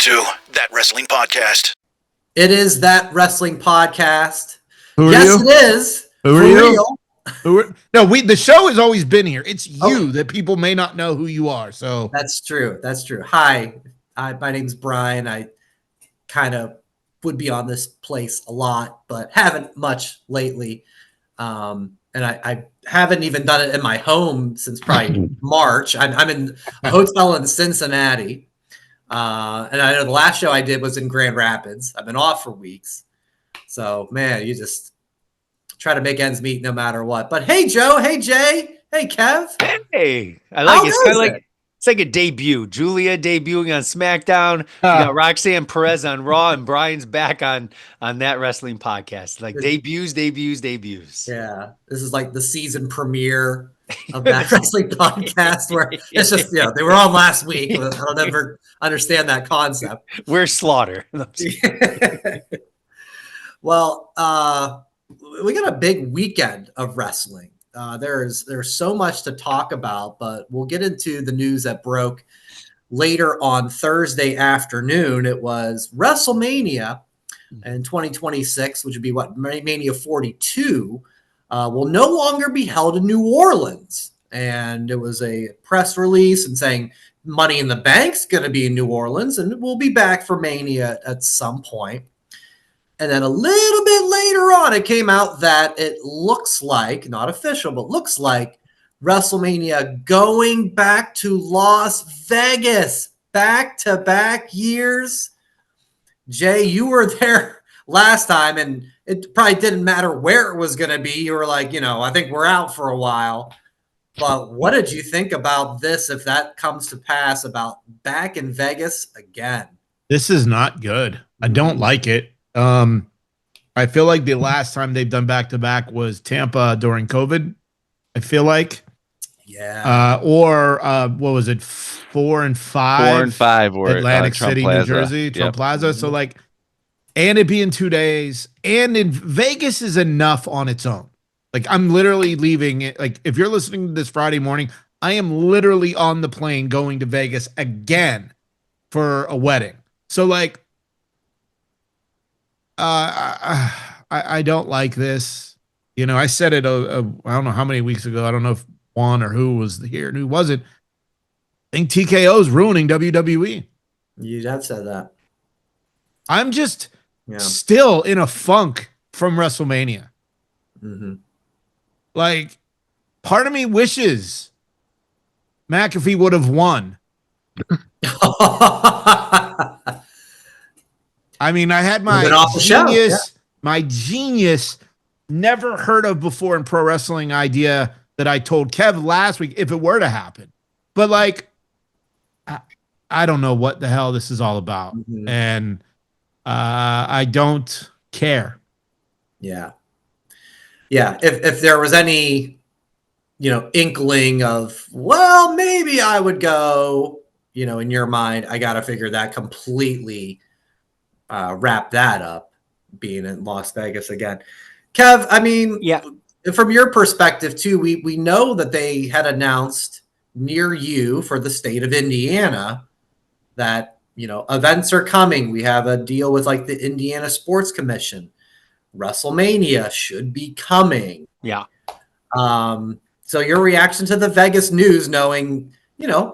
to That Wrestling Podcast. It is That Wrestling Podcast. Who are yes, you? It is. Who for are you? real. The show has always been here. It's you that people may not know who you are. So that's true. That's true. Hi, my name's Brian. I kind of would be on this place a lot, but haven't much lately. And I haven't even done it in my home since probably March. I'm in a hotel in Cincinnati. And I know the last show I did was in Grand Rapids. I've been off for weeks. So, man, you just try to make ends meet no matter what. But hey, Joe. Hey, Jay. Hey, Kev. Hey, I like it. It's kind of like it's like a debut. Julia debuting on SmackDown. You got Roxanne Perez on Raw, and Brian's back on That Wrestling Podcast. Like debuts. Yeah, this is like the season premiere of That Wrestling Podcast, where it's just they were on last week. I'll never understand that concept. We're Slaughter. Well, we got a big weekend of wrestling. There's so much to talk about, but we'll get into the news that broke later on Thursday afternoon. It was WrestleMania in 2026, which would be Mania 42, will no longer be held in New Orleans. And it was a press release and saying Money in the Bank's going to be in New Orleans, and we'll be back for Mania at some point. And then a little bit later on, it came out that it looks like, not official, but looks like WrestleMania going back to Las Vegas, back-to-back years. Jay, you were there last time, and it probably didn't matter where it was going to be. You were like, I think we're out for a while. But what did you think about this, if that comes to pass, about back in Vegas again? This is not good. I don't like it. I feel like the last time they've done back-to-back was Tampa during COVID. I feel like. Yeah. Or what was it? 4 and 5. 4 and 5 were Atlantic Trump City, Plaza. New Jersey, Trump Plaza. So and it being 2 days, and in Vegas is enough on its own. Like, I'm literally leaving it. Like, if you're listening to this Friday morning, I am literally on the plane going to Vegas again for a wedding. So I don't like this. I said it, I don't know how many weeks ago. I don't know if Juan or who was here and who wasn't. I think TKO is ruining WWE. You have said that. I'm just still in a funk from WrestleMania. Mm-hmm. Like, part of me wishes McAfee would have won. I mean, I had my genius, never heard of before in pro wrestling idea that I told Kev last week if it were to happen. But I don't know what the hell this is all about. Mm-hmm. And I don't care. Yeah. Yeah. If there was any, inkling of, well, maybe I would go, in your mind, I got to figure that completely wrap that up, being in Las Vegas again. Kev, I mean, from your perspective too, we know that they had announced near you for the state of Indiana that, events are coming. We have a deal with the Indiana Sports Commission. WrestleMania should be coming. Yeah. So your reaction to the Vegas news, knowing,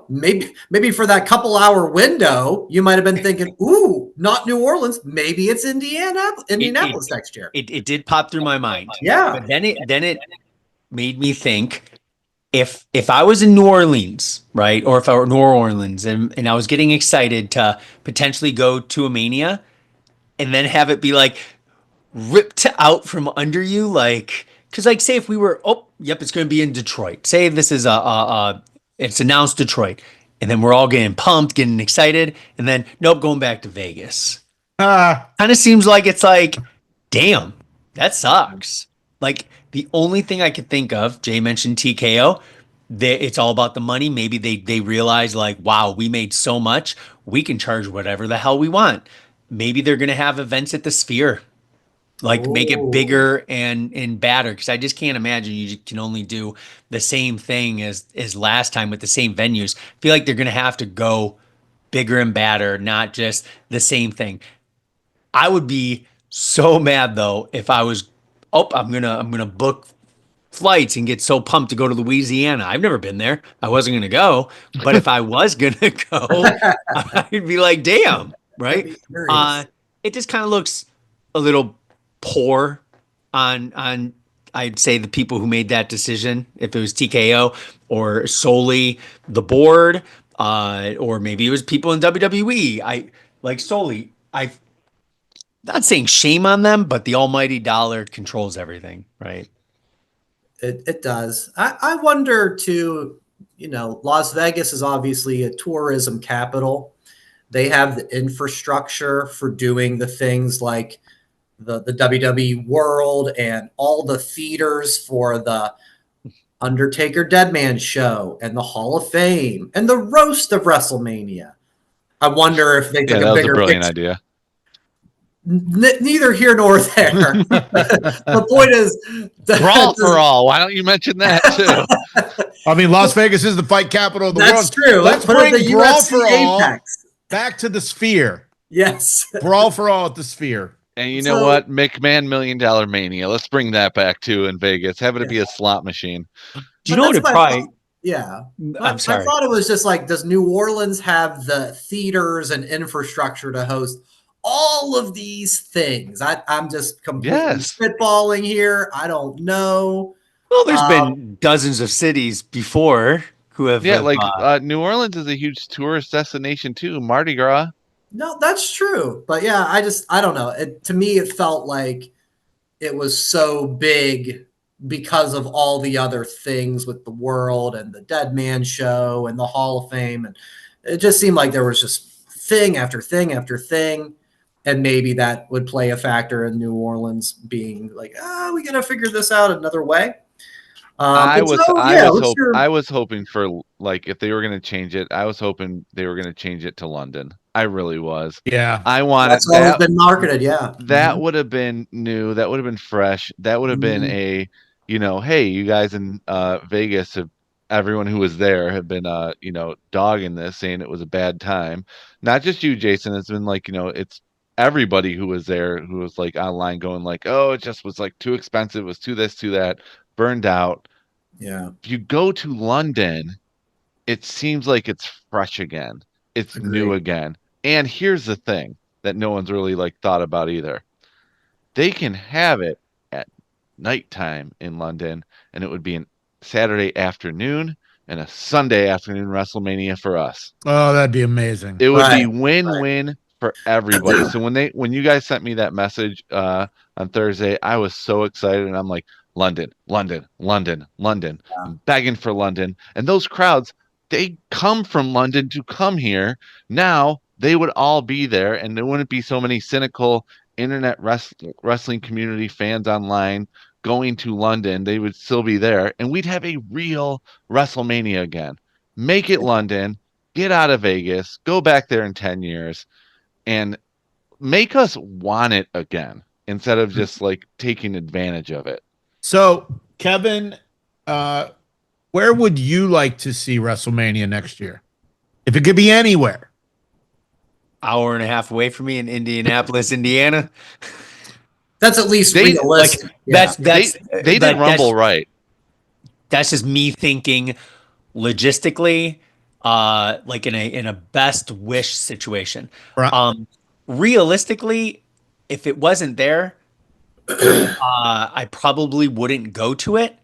maybe for that couple hour window, you might have been thinking, ooh, not New Orleans. Maybe it's Indianapolis next year. It did pop through my mind. Yeah. But then it made me think, if I was in New Orleans, right? Or if I were in New Orleans and I was getting excited to potentially go to a Mania and then have it be ripped out from under you, because say if we were, it's going to be in Detroit. Say this is it's announced Detroit, and then we're all getting pumped, getting excited, and then nope, going back to Vegas. Kind of seems like it's damn, that sucks. The only thing I could think of, Jay mentioned TKO, it's all about the money. Maybe they realize wow, we made so much, we can charge whatever the hell we want. Maybe they're going to have events at the Sphere. Make it bigger and badder, because I just can't imagine you can only do the same thing as last time with the same venues. I feel like they're going to have to go bigger and badder, not just the same thing. I would be so mad though if I was, oh, I'm gonna book flights and get so pumped to go to Louisiana. I've never been there. I wasn't gonna go, but if I was gonna go, I'd be like, damn, I'd right? be curious. It just kind of looks a little poor on I'd say the people who made that decision, if it was TKO or solely the board, or maybe it was people in WWE. I like solely. I not saying shame on them, but the almighty dollar controls everything, right? It does. I wonder too, Las Vegas is obviously a tourism capital. They have the infrastructure for doing the things like the WWE World and all the theaters for the Undertaker Deadman show and the Hall of Fame and the roast of WrestleMania. I wonder if they Yeah, took that a was a bigger brilliant picture. idea. Neither here nor there. The point is, Brawl for all. Why don't you mention that too? I mean, Las Vegas is the fight capital of the That's world. true. Let's Put it bring the Brawl UFC for All Apex. back to the Sphere. Yes. Brawl for All at the Sphere. And you know what? McMahon $1 Million Mania. Let's bring that back too in Vegas. Have it be a slot machine. Do you know what it probably? Yeah. I'm sorry. I thought it was just like, does New Orleans have the theaters and infrastructure to host all of these things? I'm just completely spitballing here. I don't know. Well, there's been dozens of cities before who have. Yeah, New Orleans is a huge tourist destination too. Mardi Gras. No, that's true. But yeah, I don't know. To me, it felt like it was so big because of all the other things with the world and the Dead Man show and the Hall of Fame. And it just seemed like there was just thing after thing after thing. And maybe that would play a factor in New Orleans being like, we got to figure this out another way. I was hoping for, like, if they were going to change it, I was hoping they were going to change it to London. I really was. Yeah. I wanted that's always been marketed. Yeah. That would have been new. That would have been fresh. That would have been a, hey, you guys in Vegas everyone who was there have been, dogging this, saying it was a bad time. Not just you, Jason. It's been like, it's everybody who was there who was like online going like, oh, it just was like too expensive. It was too this, too that, burned out. Yeah. If you go to London, it seems like it's fresh again. It's new again. And here's the thing that no one's really like thought about either. They can have it at nighttime in London, and it would be an Saturday afternoon and a Sunday afternoon WrestleMania for us. Oh, that'd be amazing. It would be win-win for everybody. So when you guys sent me that message on Thursday, I was so excited, and I'm like, London, London, London, London. Yeah. I'm begging for London. And those crowds, they come from London to come here. Now they would all be there, and there wouldn't be so many cynical internet wrestling community fans online going to London. They would still be there, and we'd have a real WrestleMania again. Make it London, get out of Vegas, go back there in 10 years, and make us want it again instead of just like taking advantage of it. So, Kevin, where would you like to see WrestleMania next year? If it could be anywhere. Hour and a half away from me in Indianapolis, Indiana. That's at least realistic. They did Rumble right. That's just me thinking logistically, like in a best wish situation. Right. Realistically, if it wasn't there, I probably wouldn't go to it.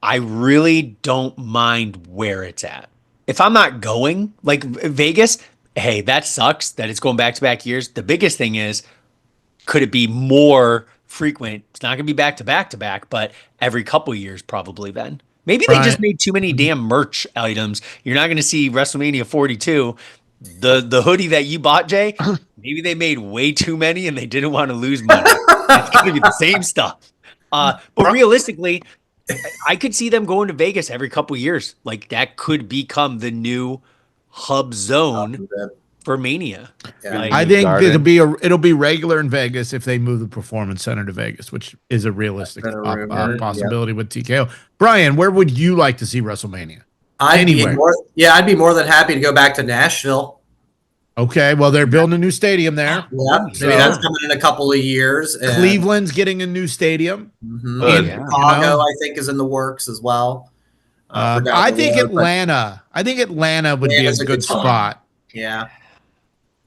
I really don't mind where it's at. If I'm not going, like Vegas, hey, that sucks that it's going back-to-back years. The biggest thing is, could it be more frequent? It's not going to be back-to-back, but every couple years probably then. Maybe they just made too many damn merch items. You're not going to see WrestleMania 42. The hoodie that you bought, Jay, maybe they made way too many and they didn't want to lose money. It's going to be the same stuff. But realistically, I could see them going to Vegas every couple years. Like that could become the new hub zone for Mania. Yeah. Like, I think it'll be regular in Vegas if they move the Performance Center to Vegas, which is a realistic possibility with TKO. Brian, where would you like to see WrestleMania? I'd be more than happy to go back to Nashville. Okay, well, they're building a new stadium there. Yeah, maybe So- that's coming in a couple of years. And, Cleveland's getting a new stadium. Good. and Yeah. Chicago, You know? I think, is in the works as well. For down I the think road, but Atlanta. I think Atlanta would be a Atlanta's a good good spot. spot. yeah,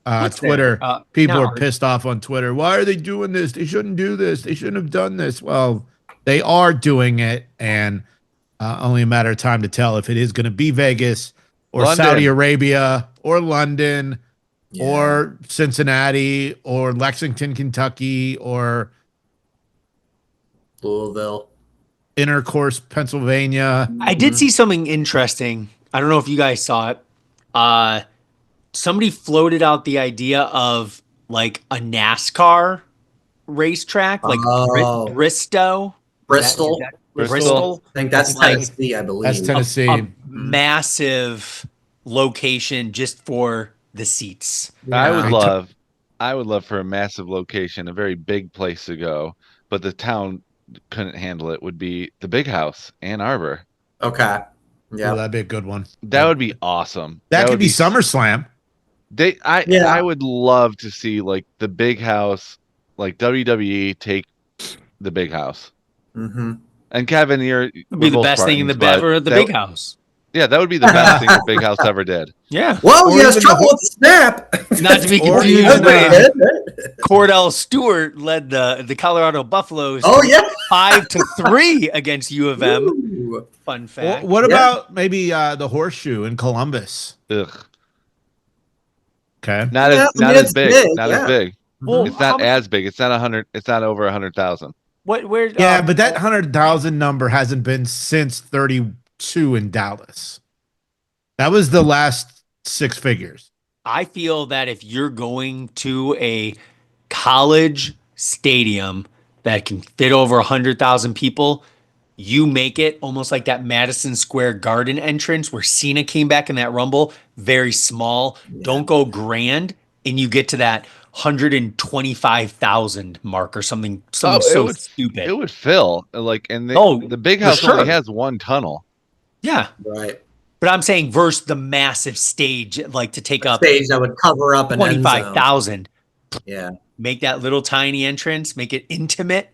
What's Twitter. there? People Now, are pissed off on Twitter. Why are they doing this? They shouldn't do this. They shouldn't have done this. Well, they are doing it, and only a matter of time to tell if it is going to be Vegas or London. Saudi Arabia or London yeah. or Cincinnati or Lexington, Kentucky or Louisville. Intercourse, Pennsylvania. I did see something interesting. I don't know if you guys saw it. Somebody floated out the idea of like a NASCAR racetrack, like Oh. Bristow. Bristol. Bristol. I think that's like- Tennessee, I believe. That's Tennessee. A massive location just for the seats. I would Yeah. love for a massive location, a very big place to go, but the town couldn't handle it. Would be the Big House, Ann Arbor. Okay. Yeah, Yeah. that'd be a good one. That would be awesome. That could would be SummerSlam. Yeah. I would love to see like the Big House, like WWE take the Big House. Mm-hmm. And Kevin, It'd be the best thing in the Big House. Yeah, that would be the best thing the Big House ever did. Yeah. Well, Or he has even trouble with the snap. Not to be Or confused even, with Cordell Stewart led the Colorado Buffaloes Oh yeah. 5-3 against U of M. Ooh. Fun fact. What Yeah. about maybe the Horseshoe in Columbus? Ugh. Okay. Not Yeah, as I mean, not as it's big. big, Not yeah. as big. Well, It's not as big. It's not 100. It's not over 100,000. Where? Yeah, but that 100,000 number hasn't been since 32 in Dallas. That was the last 6 figures. I feel that if you're going to a college stadium that can fit over 100,000 people, you make it almost like that Madison Square Garden entrance where Cena came back in that Rumble, very small. Don't go grand, and you get to that 125,000 mark or something stupid. It would fill like, and the Big for House only sure. has one tunnel. Yeah, Right. but I'm saying versus the massive stage, like to take up Stage that would cover up an end zone. 25,000. Yeah. Make that little tiny entrance, make it intimate.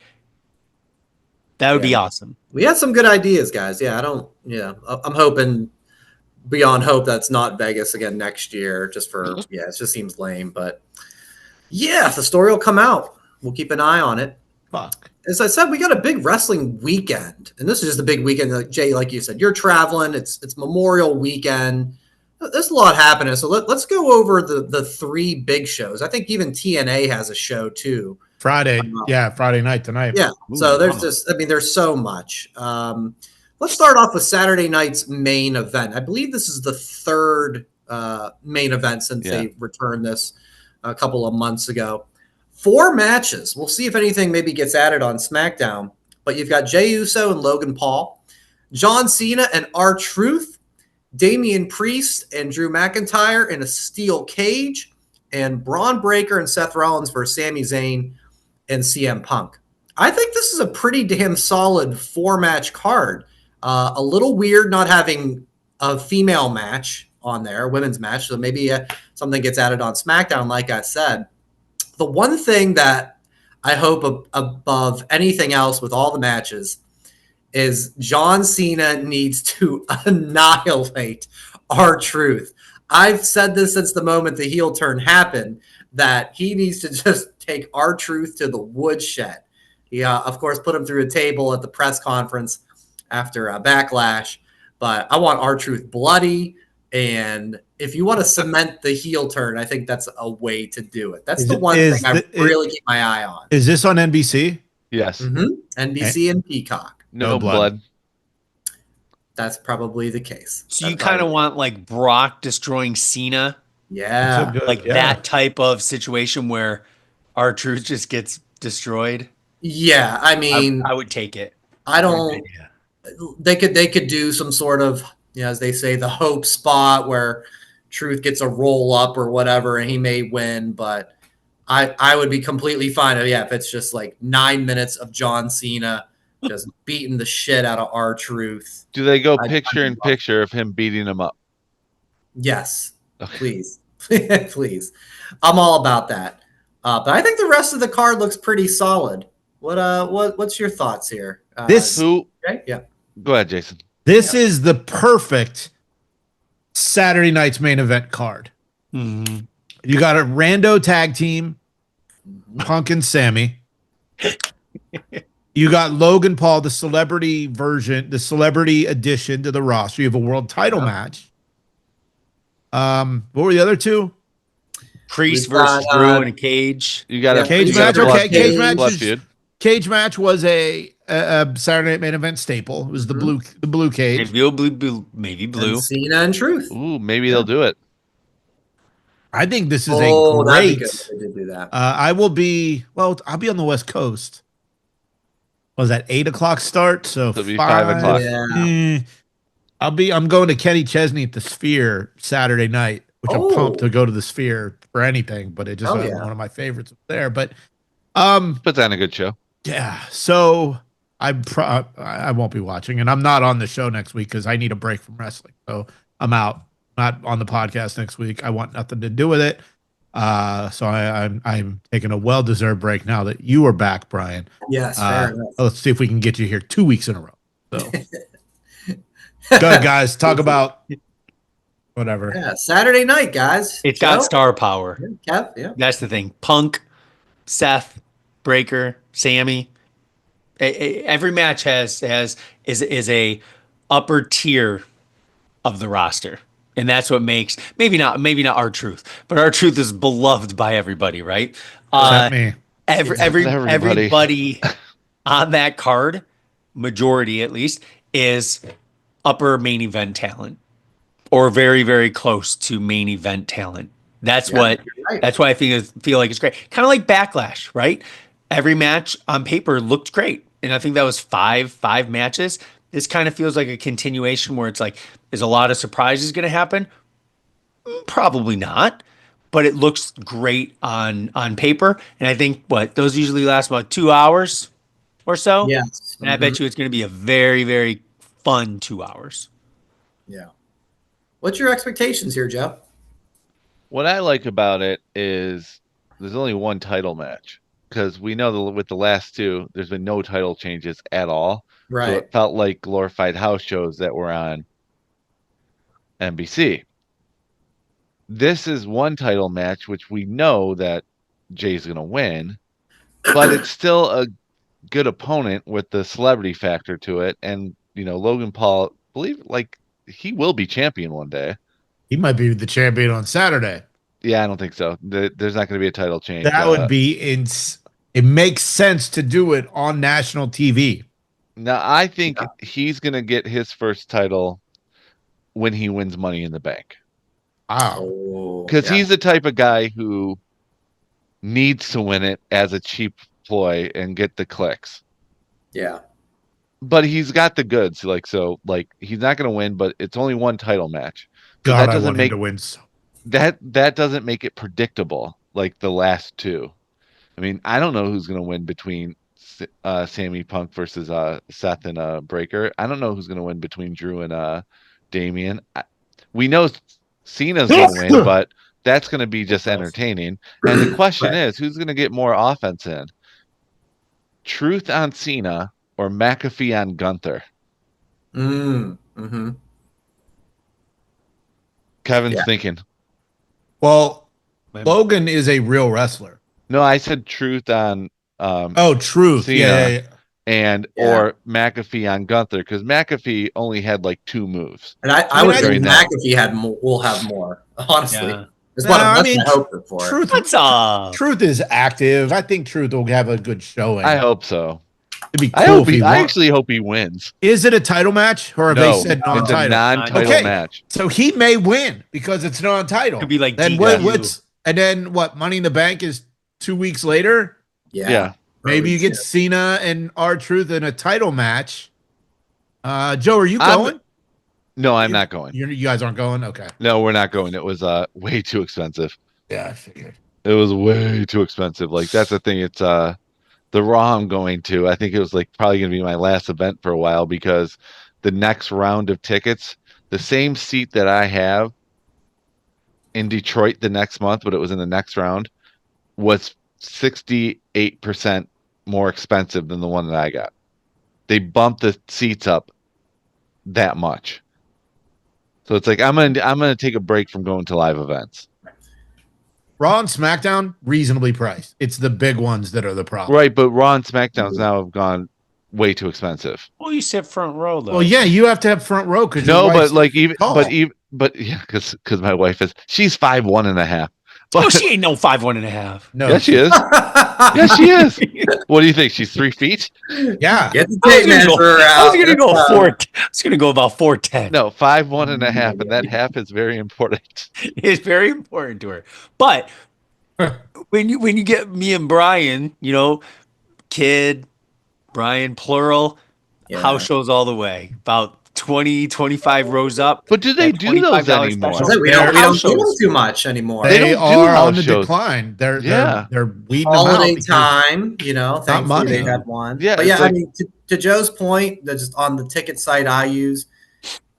That would be Yeah. awesome. We had some good ideas, guys. Yeah, I'm hoping beyond hope that's not Vegas again next year, just for, it just seems lame. But yeah, the story will come out. We'll keep an eye on it. Fuck. As I said, we got a big wrestling weekend, and this is just a big weekend. Like Jay, like you said, you're traveling. It's Memorial Weekend. There's a lot happening. So let's go over the 3 big shows. I think even TNA has a show too. Friday. Yeah, Friday night tonight. Yeah. Ooh, So there's mama. there's so much. Let's start off with Saturday night's main event. I believe this is the 3rd main event since they returned this a couple of months ago. 4 matches. We'll see if anything maybe gets added on SmackDown. But you've got Jey Uso and Logan Paul, John Cena and R-Truth, Damian Priest and Drew McIntyre in a steel cage, and Braun Breaker and Seth Rollins versus Sami Zayn and CM Punk. I think this is a pretty damn solid 4-match card. A little weird not having a female match on there, a women's match, so maybe something gets added on SmackDown, like I said. The one thing that I hope above anything else with all the matches is John Cena needs to annihilate R-Truth. I've said this since the moment the heel turn happened, that he needs to just take R-Truth to the woodshed. He, of course, put him through a table at the press conference after a Backlash, but I want R-Truth bloody, and if you want to cement the heel turn, I think that's a way to do it. That's the one thing I really keep my eye on. Is this on NBC? Yes. NBC and Peacock. No blood. That's probably the case. So you kind of want like Brock destroying Cena, Yeah. that type of situation where R-Truth just gets destroyed. Yeah, I mean, I would take it. I don't. They could do some sort of, as they say, the hope spot where Truth gets a roll up or whatever, and he may win. But I would be completely fine. If it's just like 9 minutes of John Cena just beating the shit out of R-Truth. Do they go picture in picture of him beating him up? Yes, Okay. please. Please. I'm all about that. But I think the rest of the card looks pretty solid. What's your thoughts here? This Who? Okay, yeah. Go ahead, Jason. is the perfect Saturday night's main event card. Mhm. You got a rando tag team, Punk and Sammy. You got Logan Paul, the celebrity version, the celebrity addition to the roster. You have a world title match. What were the other two? Priest We've got, versus Drew in a cage. You got Yeah, a Cage Priest match. versus Okay, cage Cage. match. blood feud. Cage match was a Saturday Night Main Event staple. It was the blue cage. Maybe And blue. Cena and Truth. Ooh, maybe they'll do it. I think this is That'd a be great. good if they did do that. I'll be on the West Coast. Was that 8:00 start? So It'll be 5 o'clock. Yeah. I'm going to Kenny Chesney at the Sphere Saturday night, which I'm pumped to go to the Sphere for anything, but it just Oh, was yeah. one of my favorites up there. But Puts on a good show. yeah, so I won't be watching, and I'm not on the show next week because I need a break from wrestling. So I'm out, not on the podcast next week. I want nothing to do with it. So I'm taking a well-deserved break now that you are back, Brian. Yes, fair enough. Let's see if we can get you here 2 weeks in a row. So good, guys. Talk about whatever. Yeah, Saturday night, guys. It's Joe? got star power. Kev, yeah. That's the thing. Punk, Seth, Breaker, Sammy. Every match is a upper tier of the roster, and that's what makes maybe not R-Truth, but R-Truth is beloved by everybody, right? Except me. Everybody. Everybody on that card, majority at least, is upper main event talent or very, very close to main event talent. That's Right. that's why I feel like it's great. Kind of like Backlash, right? Every match on paper looked great. And I think that was five matches. This kind of feels like a continuation where it's like, is a lot of surprises going to happen? Probably not, but it looks great on paper. And I think those usually last about 2 hours or so. Yes. And I bet you it's going to be a very, very fun 2 hours. Yeah. What's your expectations here, Joe? What I like about it is there's only one title match because we know that with the last two, there's been no title changes at all. Right. So it felt like glorified house shows that were on NBC. This is one title match, which we know that Jay's going to win, but it's still a good opponent with the celebrity factor to it. And, Logan Paul, he will be champion one day. He might be the champion on Saturday. Yeah, I don't think so. There's not going to be a title change. That would be it makes sense to do it on national TV. Now, I think he's going to get his first title when he wins Money in the Bank. Wow. Because he's the type of guy who needs to win it as a cheap ploy and get the clicks. Yeah. But he's got the goods. He's not going to win, but it's only one title match. So God, that I doesn't want make him to win. that doesn't make it predictable like the last two. I mean, I don't know who's going to win between Sammy Punk versus Seth and Breaker. I don't know who's going to win between Drew and Damian. We know Cena's going to win, but that's going to be just entertaining. And the question is, who's going to get more offense in? Truth on Cena or McAfee on Gunther? Mm-hmm. Kevin's thinking. Well, Logan is a real wrestler. No, I said Truth on Truth. Cena Yeah. or McAfee on Gunther, because McAfee only had like 2 moves. And I would think that. McAfee will have more, honestly. Yeah. That's what I'm hoping for. Truth is active. I think Truth will have a good showing. I hope so. It'd be cool I actually hope he wins. Is it a title match, or have they said It's non-title? a non-title match. So he may win because it's non-title. Could be like then what? Money in the Bank is 2 weeks later. Yeah. Maybe you get Cena and R-Truth in a title match. Joe, are you going? No, I'm not going. You guys aren't going? Okay. No, we're not going. It was way too expensive. Yeah, I figured. It was way too expensive. Like, that's the thing. It's the Raw I'm going to. I think it was probably going to be my last event for a while, because the next round of tickets, the same seat that I have in Detroit the next month, but it was in the next round, was 68% more expensive than the one that I got. They bumped the seats up that much. So it's like I'm gonna take a break from going to live events. Raw and SmackDown, reasonably priced. It's the big ones that are the problem. Right, but Raw and SmackDowns now have gone way too expensive. Well, you said front row though. Well, yeah, you have to have front row because No, but like but yeah, because my wife she's 5'1.5". Oh, she ain't no 5'1.5". No, Yeah, she is. Yeah, she is. What do you think? She's 3 feet? Yeah, Get the tape measure out. I was gonna go I was gonna go about 4'10". No, 5'1.5", and that half is very important. It's very important to her. But when you get me and Brian, kid, Brian plural, house shows all the way. About 20, 25 rows up. But do they That do those $25 anymore? special. We don't House do them shows. too much anymore. They they don't do are house on the shows. decline. They're Yeah. weeding them out Holiday because- time, thankfully money. they had one. Yeah, but it's yeah, I like- mean, to Joe's point, that's just on the ticket site I use.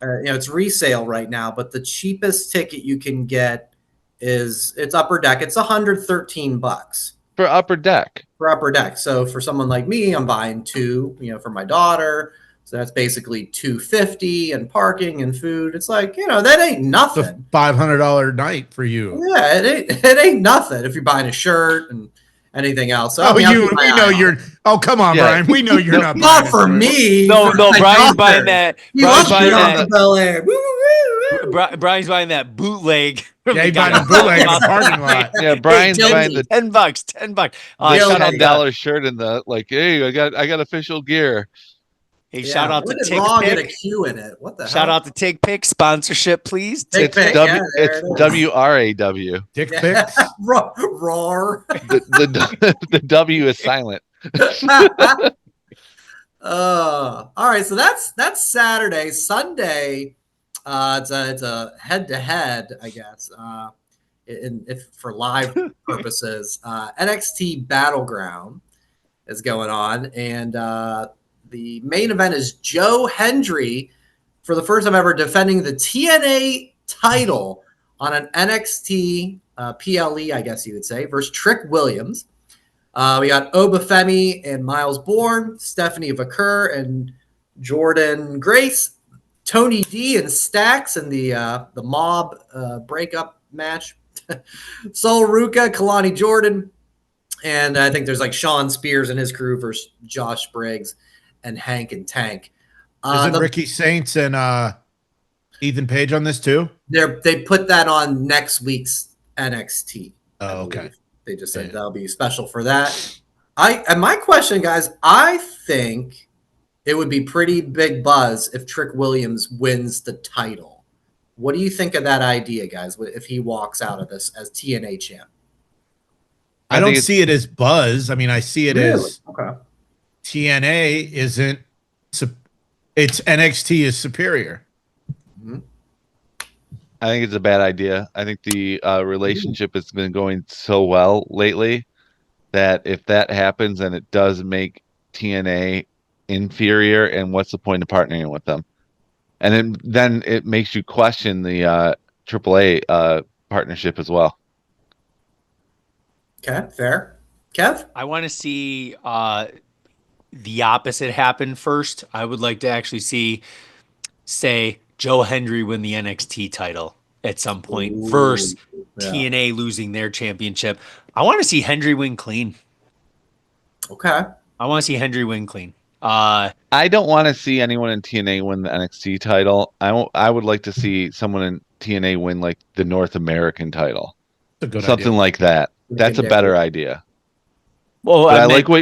It's resale right now, but the cheapest ticket you can get it's Upper Deck. It's $113 For Upper Deck. for Upper Deck. So for someone like me, I'm buying two, for my daughter. So that's basically $250 and parking and food. It's like, that ain't It's a nothing. $500 night for you. Yeah, it ain't nothing if you're buying a shirt and anything else. So, Oh, I mean, I'll keep my we eye know on you're. it. Oh, come on, Yeah. Brian. We know you're not. Not buying for a shirt. me. No, for no, my Brian's daughter. buying that. He Brian's loves buying Bianca that. Belair. Woo, woo, woo. Brian's buying that bootleg. Yeah, he buying a bootleg in the parking lot. Yeah, Brian's Hey, buying the $10. $10. the Bill, $10 shirt and the hey, I got official gear. Hey, Yeah, shout out when to did Raw get a TickPick. Q in it? What the Shout hell? out to TickPick sponsorship, please. Tick It's Pick, W yeah, there it's it is. WRAW. Dick pics. Roar. The W is silent. All right, so that's Saturday. Sunday, it's a head to head, I guess. If for live purposes, NXT Battleground is going on, and the main event is Joe Hendry for the first time ever defending the TNA title on an NXT PLE, I guess you would say, versus Trick Williams. We got Obafemi and Miles Bourne, Stephanie Vaquer and Jordan Grace, Tony D and Stax in the mob breakup match, Sol Ruka, Kalani Jordan, and I think there's like Sean Spears and his crew versus Josh Briggs and Hank and Tank. Isn't Ricky Saints and Ethan Page on this too? They put that on next week's NXT. Oh, okay. They just said that'll be special for that. And my question, guys, I think it would be pretty big buzz if Trick Williams wins the title. What do you think of that idea, guys? If he walks out of this as TNA champ? I don't see it as buzz. I mean, I see it as okay. TNA isn't. It's NXT is superior. I think it's a bad idea. I think the relationship has been going so well lately that if that happens, then it does make TNA inferior. And what's the point of partnering with them? And then it makes you question the AAA partnership as well. Okay, fair. Kev? I want to see the opposite happen first. I would like to actually say Joe Hendry win the NXT title at some point versus TNA losing their championship. I want to see Hendry win clean. Okay. I want to see Hendry win clean. I don't want to see anyone in TNA win the NXT title. I would like to see someone in TNA win like the North American title. That's a good Something idea. like that. That's a better idea. Well, But I like what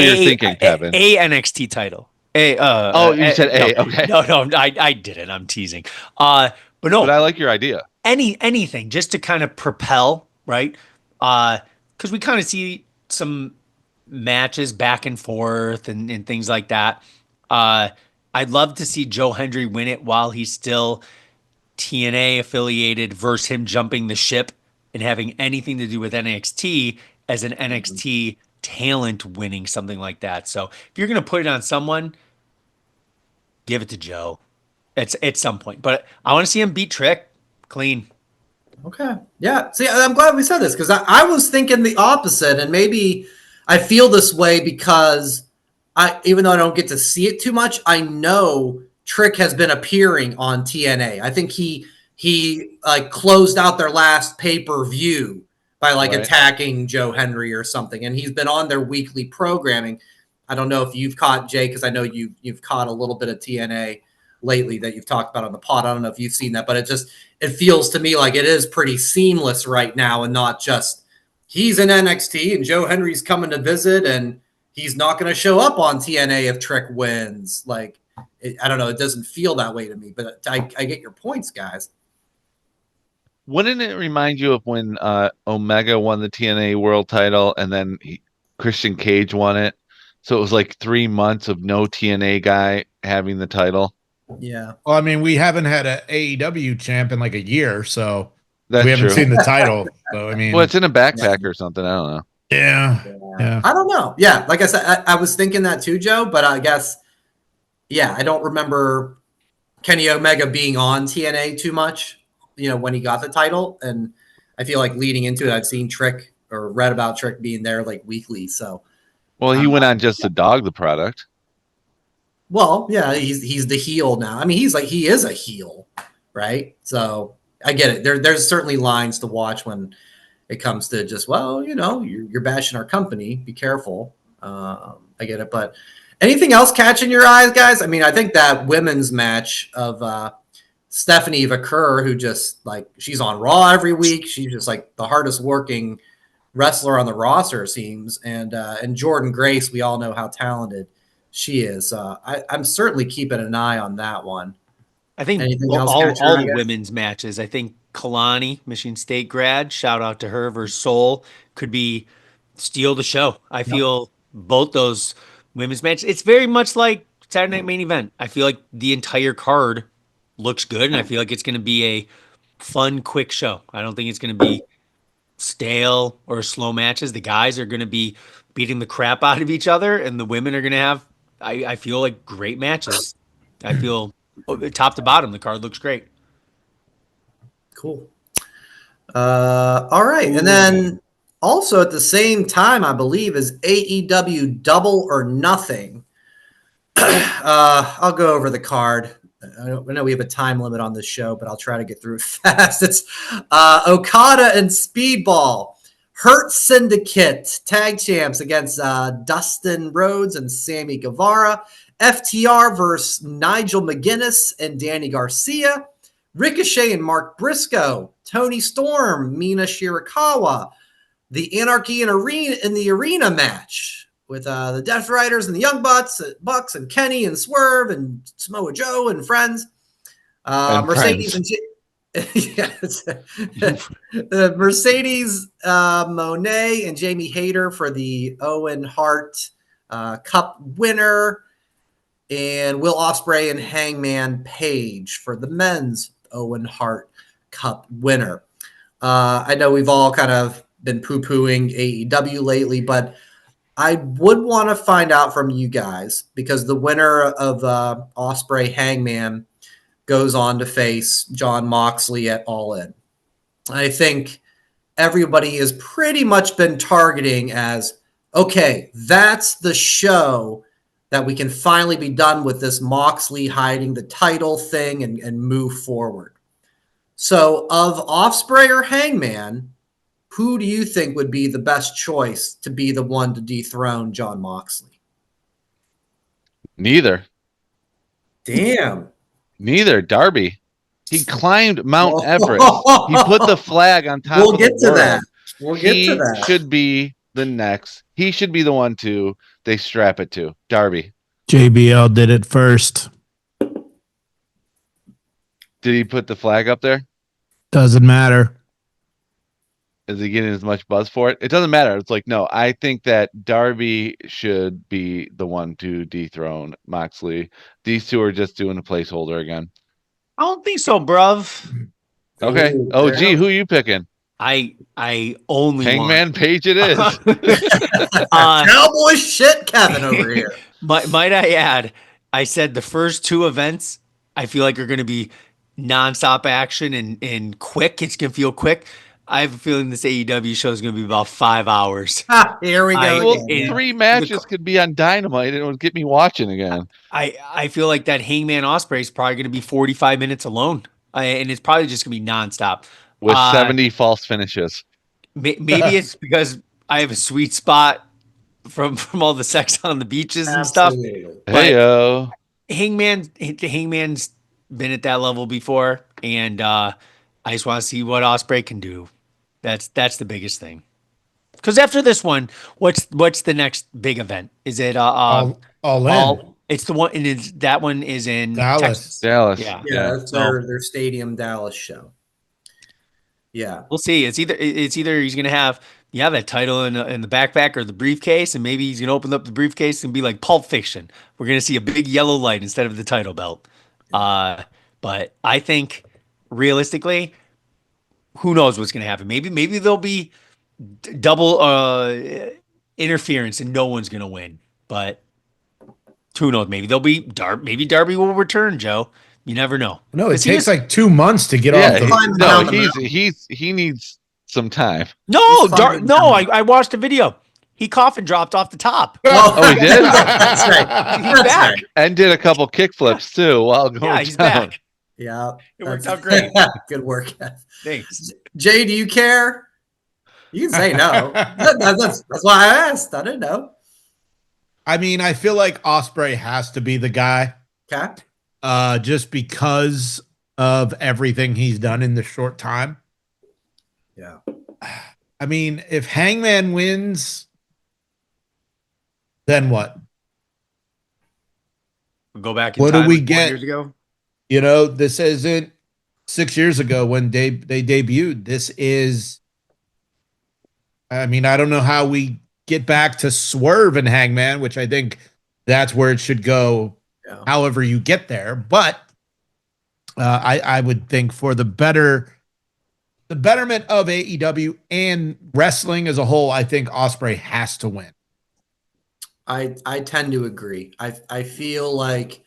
you're thinking, Kevin. A NXT title. You said A. No, Okay. No, I didn't. I'm teasing. But no. But I like your idea. Anything just to kind of propel, right? Because we kind of see some matches back and forth and things like that. I'd love to see Joe Hendry win it while he's still TNA affiliated versus him jumping the ship and having anything to do with NXT as an NXT talent winning something like that. So if you're going to put it on someone, give it to Joe at some point. But I want to see him beat Trick clean. Okay. Yeah. See, I'm glad we said this because I was thinking the opposite, and maybe I feel this way because even though I don't get to see it too much, I know Trick has been appearing on TNA. I think he like closed out their last pay-per-view by like Right. attacking Joe Henry or something, and he's been on their weekly programming. I don't know if you've caught Jay because I know you've caught a little bit of TNA lately that you've talked about on the pod. I don't know if you've seen that, but it feels to me like it is pretty seamless right now and not just he's in NXT and Joe Henry's coming to visit and he's not going to show up on TNA if Trick wins. Like, I don't know. It doesn't feel that way to me, but I get your points, guys. Wouldn't it remind you of when Omega won the TNA World Title and then Christian Cage won it? So it was like 3 months of no TNA guy having the title. Yeah. Well, I mean, we haven't had an AEW champ in like a year, so That's we haven't true. seen the title. So I mean, Well, it's in a backpack or something. I don't know. yeah. I don't know. Yeah. Like I said, I was thinking that too, Joe, but I guess, yeah, I don't remember Kenny Omega being on TNA too much, when he got the title. And I feel like leading into it, I've seen Trick or read about Trick being there like weekly. So, Well, he went on just to dog the product. well, yeah, he's the heel now. I mean, he is a heel, right? So I get it. There's certainly lines to watch when it comes to just, well, you're bashing our company. Be careful. I get it. But anything else catching your eyes, guys? I mean, I think that women's match of Stephanie Vaquer, who just like she's on Raw every week. She's just like the hardest working wrestler on the roster, it seems. And Jordan Grace, we all know how talented she is. I'm certainly keeping an eye on that one. I think Anything else all catch your eye, the guys? women's matches. I think Kalani, Michigan State grad, shout out to her versus Seoul, could be steal the show. I feel both those women's matches. It's very much like Saturday Night Main Event. I feel like the entire card looks good, and I feel like it's going to be a fun, quick show. I don't think it's going to be stale or slow matches. The guys are going to be beating the crap out of each other, and the women are going to have, I feel like, great matches. I feel top to bottom, the card looks great. Cool. All right. And then also at the same time, I believe, is AEW Double or Nothing. I'll go over the card. I know we have a time limit on this show, but I'll try to get through it fast. It's Okada and Speedball. Hurt Syndicate tag champs against Dustin Rhodes and Sammy Guevara. FTR versus Nigel McGuinness and Danny Garcia. Ricochet and Mark Briscoe. Tony Storm, Mina Shirakawa. The Anarchy in the arena match with the Death Riders and the Young Bucks and Kenny and Swerve and Samoa Joe and friends. Mercedes friends. yes. Mercedes Monet and Jamie Hayter for the Owen Hart Cup winner, and Will Ospreay and Hangman Page for the men's Owen Hart Cup winner. I know we've all kind of been poo-pooing AEW lately, but I would want to find out from you guys because the winner of Ospreay Hangman goes on to face Jon Moxley at All In. I think everybody has pretty much been targeting as, okay, that's the show that we can finally be done with this Moxley hiding the title thing and move forward. So of Ospreay or Hangman, who do you think would be the best choice to be the one to dethrone Jon Moxley? Neither. Damn. Neither. Darby. He climbed Mount Everest. He put the flag on top We'll of get the to world. that. We'll get to that. He should be the next. He should be the one they strap it to. Darby. JBL did it first. Did he put the flag up there? Doesn't matter. Is he getting as much buzz for it? It doesn't matter. It's like, no, I think that Darby should be the one to dethrone Moxley. These two are just doing a placeholder again. I don't think so, bruv. Okay. Ooh, Oh, damn. gee, who are you picking? I only Hangman want Page it is. Cowboy shit, Kevin over here. might I add, I said the first two events I feel like are going to be nonstop action and quick. It's gonna feel quick. I have a feeling this AEW show is gonna be about 5 hours. Here we go Well, again. Yeah. 3 matches could be on Dynamite, and it would get me watching again. I feel like that Hangman Ospreay is probably gonna be 45 minutes alone, and it's probably just gonna be nonstop. With 70 false finishes. Maybe it's because I have a sweet spot from all the sex on the beaches and stuff. Absolutely. But Heyo. Hangman's been at that level before, and I just want to see what Ospreay can do. That's the biggest thing. Because after this one, what's the next big event? Is it all in. It's the one, and that one is in Dallas. Texas. Dallas. Yeah. Yeah, that's So- their Stadium Dallas show. Yeah. We'll see. It's either he's gonna have that title in the backpack or the briefcase, and maybe he's gonna open up the briefcase and be like Pulp Fiction. We're gonna see a big yellow light instead of the title belt. But I think realistically, who knows what's gonna happen? Maybe there'll be double interference and no one's gonna win. But who knows? Maybe there'll be maybe Darby will return. Joe, you never know. No, it 'Cause he takes was- like 2 months to get Yeah, off the. he needs some time. No, He's climbing down. I watched a video. He cough and dropped off the top. Oh, he did? That's right. He's That's back. right. And did a couple kick flips too while going Yeah, he's down. back. Yeah. It worked that's- out great. Good work. Thanks. Jay, do you care? You can say no. That's why I asked. I didn't know. I mean, I feel like Ospreay has to be the guy, Okay. just because of everything he's done in the short time. Yeah. I mean, if Hangman wins, then what? We'll go back in What do time we like 4 get? years ago. You know, this isn't 6 years ago when they debuted. This is, I mean, I don't know how we get back to Swerve and Hangman, which I think that's where it should go. Yeah. However you get there, but I would think for the betterment of AEW and wrestling as a whole, I think Ospreay has to win. I tend to agree. I feel like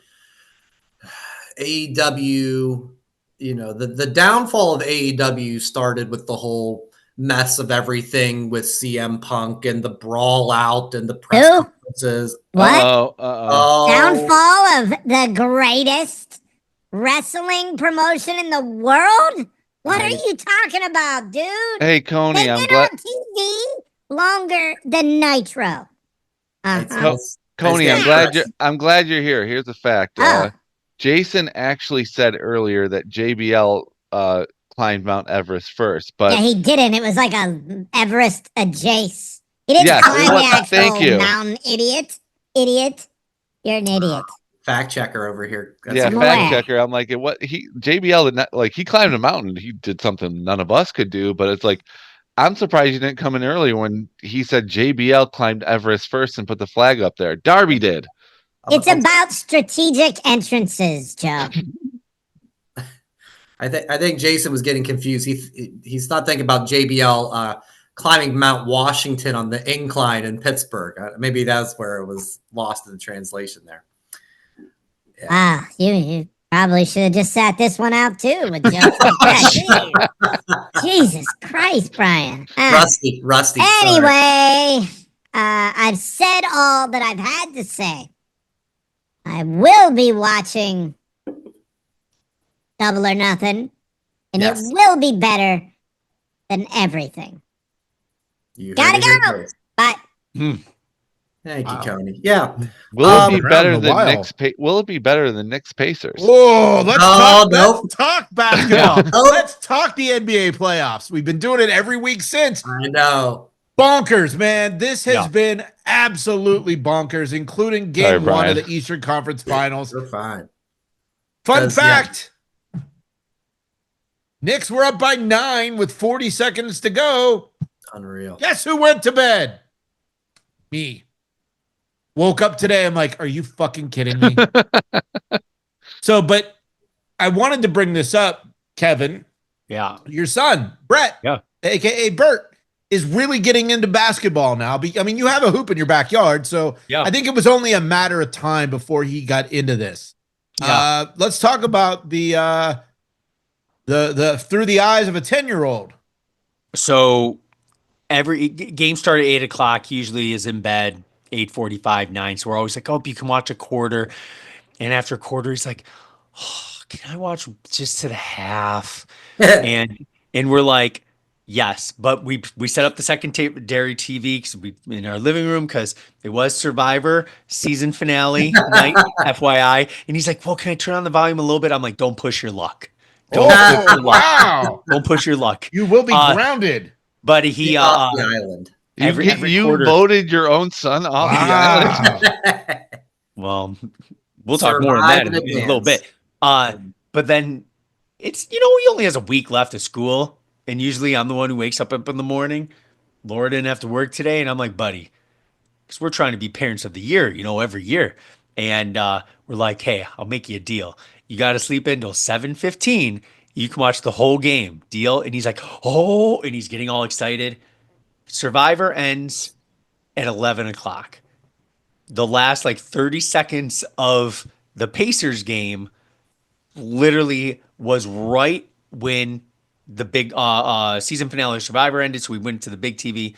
AEW, the downfall of AEW started with the whole mess of everything with CM Punk and the brawl out and the press Who? conferences. What? Uh-oh. Oh, Downfall of the greatest wrestling promotion in the world? What are you talking about, dude? Hey, Coney, They've I'm been glad. on TV longer than Nitro. Uh-huh. Coney, It's I'm glad you're here. Here's the fact. Oh. Jason actually said earlier that JBL climbed Mount Everest first, but Yeah, he didn't. It was like a Everest adjace. He didn't Yes, climb it was- the actual thank you. mountain, idiot. Idiot. You're an idiot. fact checker over here. yeah, I'm fact aware. checker. I'm like, JBL did not, like, he climbed a mountain. He did something none of us could do, but it's like, I'm surprised you didn't come in earlier when he said JBL climbed Everest first and put the flag up there. Darby did. It's about strategic entrances, Joe. I think Jason was getting confused. He's not thinking about JBL climbing Mount Washington on the incline in Pittsburgh. Maybe that's where it was lost in the translation there. Ah, you probably should have just sat this one out too with jokes like that. Jeez. Jesus Christ, Brian. Rusty. sorry. Anyway, I've said all that I've had to say. I will be watching Double or Nothing, and Yes. it will be better than everything. You Gotta heard it here go. first. But Thank you, Wow. Coney. Yeah. Will it be Around better the than while. Knicks? Will it be better than Knicks Pacers? Oh, let's nope. talk basketball. Nope. Let's talk the NBA playoffs. We've been doing it every week since. I know. Bonkers, man. This has Yeah. been absolutely bonkers, including Sorry, game one of Brian. the Eastern Conference Finals. We're fine. Fun 'Cause, fact. Knicks were up by 9 with 40 seconds to go. Unreal. Guess who went to bed? Me. Woke up today. I'm like, are you fucking kidding me? But I wanted to bring this up, Kevin. Yeah. Your son, Brett, Yeah. aka Bert, is really getting into basketball now. I mean, you have a hoop in your backyard, so Yeah. I think it was only a matter of time before he got into this. Yeah. Let's talk about the the through the eyes of a 10-year-old. So every game started at 8 o'clock. He usually is in bed 8:45, 9. So we're always like, oh, you can watch a quarter. And after a quarter, he's like, oh, can I watch just to the half? And we're like, yes, but we set up the secondary TV because we in our living room because it was Survivor season finale night, FYI. And he's like, well, can I turn on the volume a little bit? I'm like, don't push your luck. Don't push your luck. Wow. Don't push your luck. You will be grounded. But he Get off the island. You quarter. voted your own son off the island. Wow. Well, we'll talk more on that in a little bit. But then it's, he only has a week left of school. And usually I'm the one who wakes up in the morning. Laura didn't have to work today. And I'm like, buddy, because we're trying to be parents of the year, every year. And we're like, hey, I'll make you a deal. You got to sleep until 7:15. You can watch the whole game. Deal? And he's like, oh, and he's getting all excited. Survivor ends at 11 o'clock. The last 30 seconds of the Pacers game literally was right when the big season finale of Survivor ended. So we went to the big TV,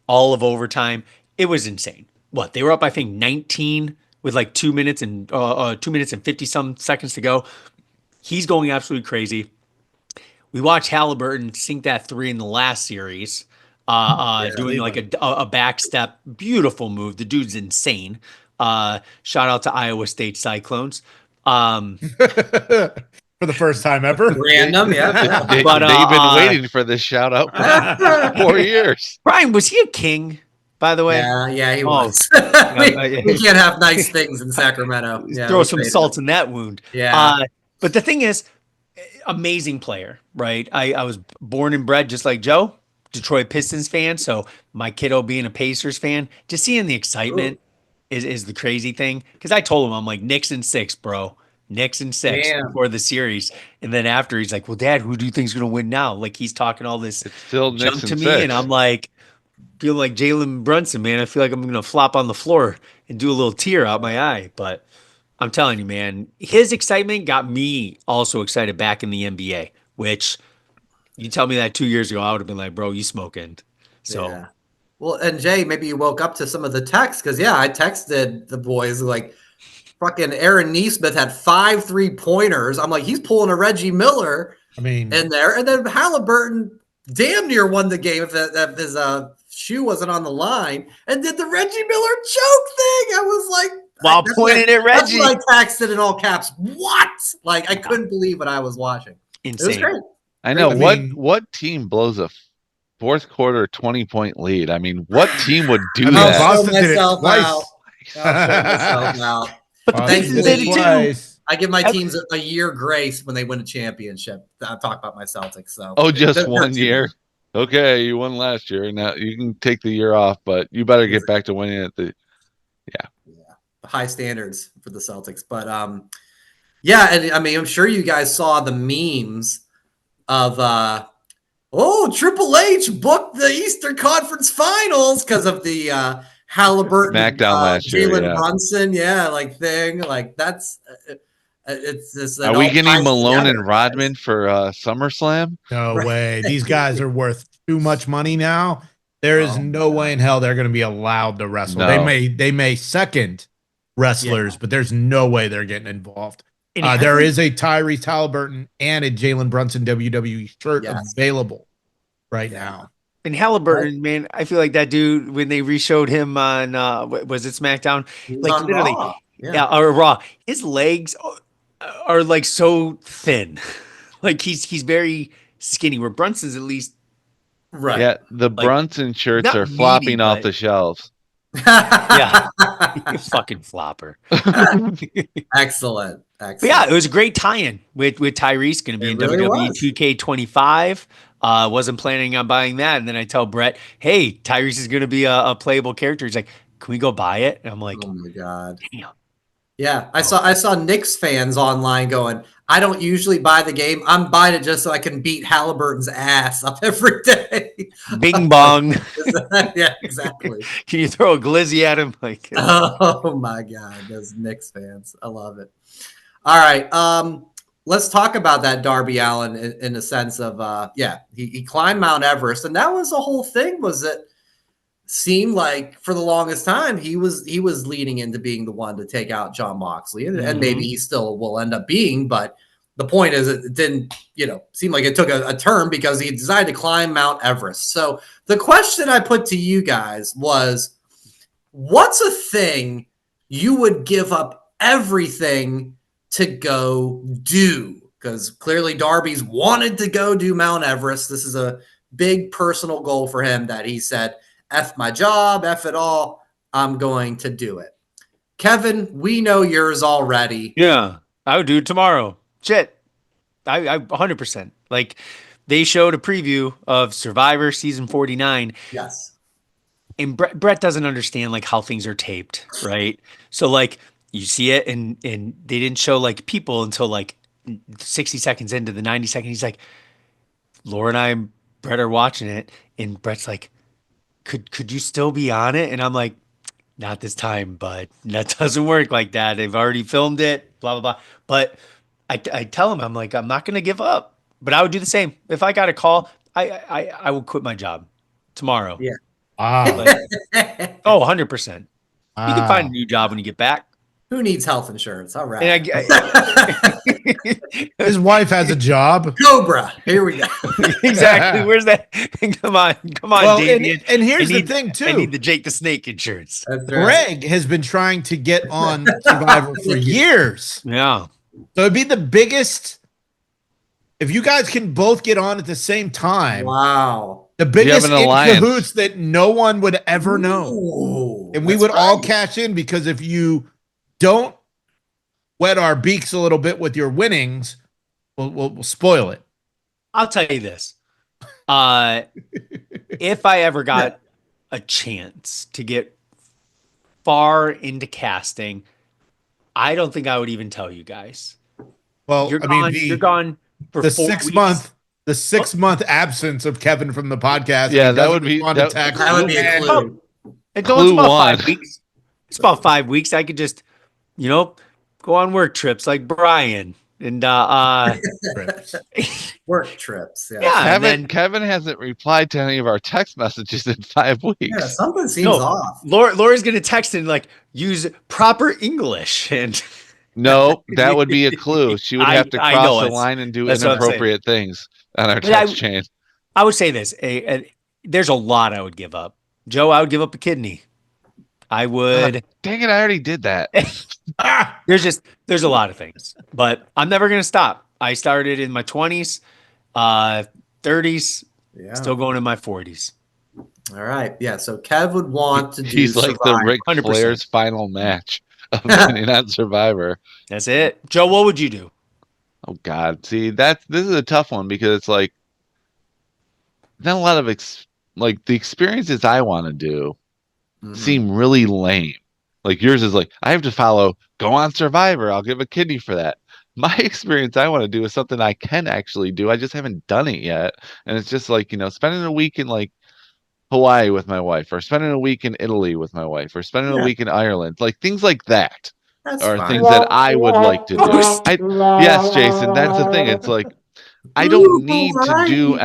all of overtime. It was insane. What, they were up, I think 19 with 2 minutes and 50 some seconds to go. He's going absolutely crazy. We watched Halliburton sink that 3 in the last series, doing a back step, beautiful move. The dude's insane. Shout out to Iowa State Cyclones. For the first time ever. Random, yeah. They've been waiting for this shout out for 4 years. Brian, was he a king, by the way? Yeah, he was. we can't have nice things in Sacramento. Yeah, throw some salt in that wound. Yeah. But the thing is, amazing player, right? I was born and bred just like Joe, Detroit Pistons fan. So my kiddo being a Pacers fan, just seeing the excitement is the crazy thing. Because I told him, I'm like, Knicks in 6, bro. Knicks in 6 before the series. And then after, he's like, well, Dad, who do you think's going to win now? Like, he's talking all this still junk to me. 6. And I'm like, feel like Jalen Brunson, man. I feel like I'm going to flop on the floor and do a little tear out my eye. But I'm telling you, man, his excitement got me also excited back in the NBA, which you tell me that 2 years ago, I would have been like, bro, you smoking. So, yeah. Well, and Jay, maybe you woke up to some of the texts because, I texted the boys like fucking Aaron Nesmith had 5 3-pointers. I'm like, he's pulling a Reggie Miller in there. And then Halliburton damn near won the game if his shoe wasn't on the line and did the Reggie Miller choke thing. I was like, while pointing at Reggie. That's what I texted in all caps. What? Like, I couldn't believe what I was watching. Insane. It was great. I know. What team blows a fourth quarter 20-point lead? I mean, what team would do that? Boston did it twice. I'll show myself out. Thankfully, I give my teams a year grace when they win a championship. I'll talk about my Celtics. So just 1 year. Okay, you won last year. Now you can take the year off, but you better get back to winning at the high standards for the Celtics. But and I mean, I'm sure you guys saw the memes of Triple H booked the Eastern Conference Finals because of the Halliburton SmackDown last year, Jalen Brunson, thing. Like that's it's this. Are we getting Malone and Rodman for SummerSlam? No way. These guys are worth too much money now. There is no way in hell they're going to be allowed to wrestle. No. They may second wrestlers, but there's no way they're getting involved. There is a Tyrese Halliburton and a Jalen Brunson WWE shirt available right now. And Halliburton, man, I feel like that dude, when they re-showed him on, was it SmackDown? Like literally, Raw. Or Raw. His legs are like so thin. Like he's very skinny, where Brunson's at least. Right. Yeah, the Brunson shirts are flopping off the shelves. Yeah. You fucking flopper. Excellent. But yeah, it was a great tie-in with Tyrese going to be in WWE 2K25. Wasn't planning on buying that. And then I tell Brett, hey, Tyrese is going to be a playable character. He's like, can we go buy it? And I'm like, oh my God. Damn. Yeah, I saw Knicks fans online going, I don't usually buy the game. I'm buying it just so I can beat Halliburton's ass up every day. Bing bong. Yeah, exactly. Can you throw a glizzy at him? Like, oh my God, those Knicks fans. I love it. All right. let's talk about that Darby Allin in the sense of he climbed Mount Everest, and that was the whole thing. Was it seemed like for the longest time he was leading into being the one to take out John Moxley, and maybe he still will end up being, but the point is it didn't seem like it took a turn because he decided to climb Mount Everest. So the question I put to you guys was, what's a thing you would give up everything to go do? Because clearly Darby's wanted to go do Mount Everest. This is a big personal goal for him that he said, F my job, F it all, I'm going to do it. Kevin, we know yours already. Yeah, I would do it tomorrow. Shit. I 100%. Like, they showed a preview of Survivor season 49. Yes. And Brett doesn't understand like how things are taped, right? So like you see it and they didn't show like people until like 60 seconds into the 90 seconds. He's like, Laura and I and Brett are watching it, and Brett's like, could you still be on it? And I'm like, not this time, but that doesn't work like that. They've already filmed it, blah, blah, blah. But I tell him, I'm like, I'm not going to give up, but I would do the same. If I got a call, I would quit my job tomorrow. Yeah. Wow. Like, 100%. You can find a new job when you get back. Who needs health insurance? All right. And His wife has a job. Cobra. Here we go. Exactly. Where's that? Come on, Well, Damien. and here's I the need- thing too. I need the Jake the Snake insurance. That's right. Greg has been trying to get on Survivor for years. Yeah. So it'd be the biggest. If you guys can both get on at the same time, Wow. the biggest an in alliance. cahoots that no one would ever know. Ooh, And we that's would all right. cash in, because if you don't wet our beaks a little bit with your winnings, we'll spoil it. I'll tell you this. If I ever got a chance to get far into casting, I don't think I would even tell you guys. Well, You're I gone. mean, You're gone for the 4 6 weeks. month, the 6 month absence of Kevin from the podcast. Yeah, he that doesn't would be- respond to that- text. That would be a And- clue. It's Clue about one. 5 weeks. It's about 5 weeks. I could just, go on work trips like Brian and Work trips. Yeah. yeah. And then Kevin hasn't replied to any of our text messages in 5 weeks. Yeah, something seems No. off. Lori's gonna text and like use proper English and No, that would be a clue. She would have to I know cross the it's- line and do that's what I'm saying. inappropriate things on our But text chain. I would say this: there's a lot I would give up. Joe, I would give up a kidney. I would. Dang it, I already did that. There's a lot of things, but I'm never gonna stop. I started in my 20s, 30s, Yeah. still going in my 40s. All right. Yeah. So Kev would want to do He's like the Survivor. Ric 100%. Flair's final match of winning on Survivor. That's it. Joe, what would you do? Oh God, see this is a tough one because it's like not a lot of the experiences I want to do Mhm. seem really lame. Like yours is like I have to follow go on Survivor. I'll give a kidney for that. My experience I want to do is something I can actually do. I just haven't done it yet, and it's just like spending a week in like Hawaii with my wife, or spending a week in Italy with my wife, or spending a week in Ireland, like things like that. That's Are fine. things that I would like to do. Yes, Jason, that's the thing. It's like I don't need to do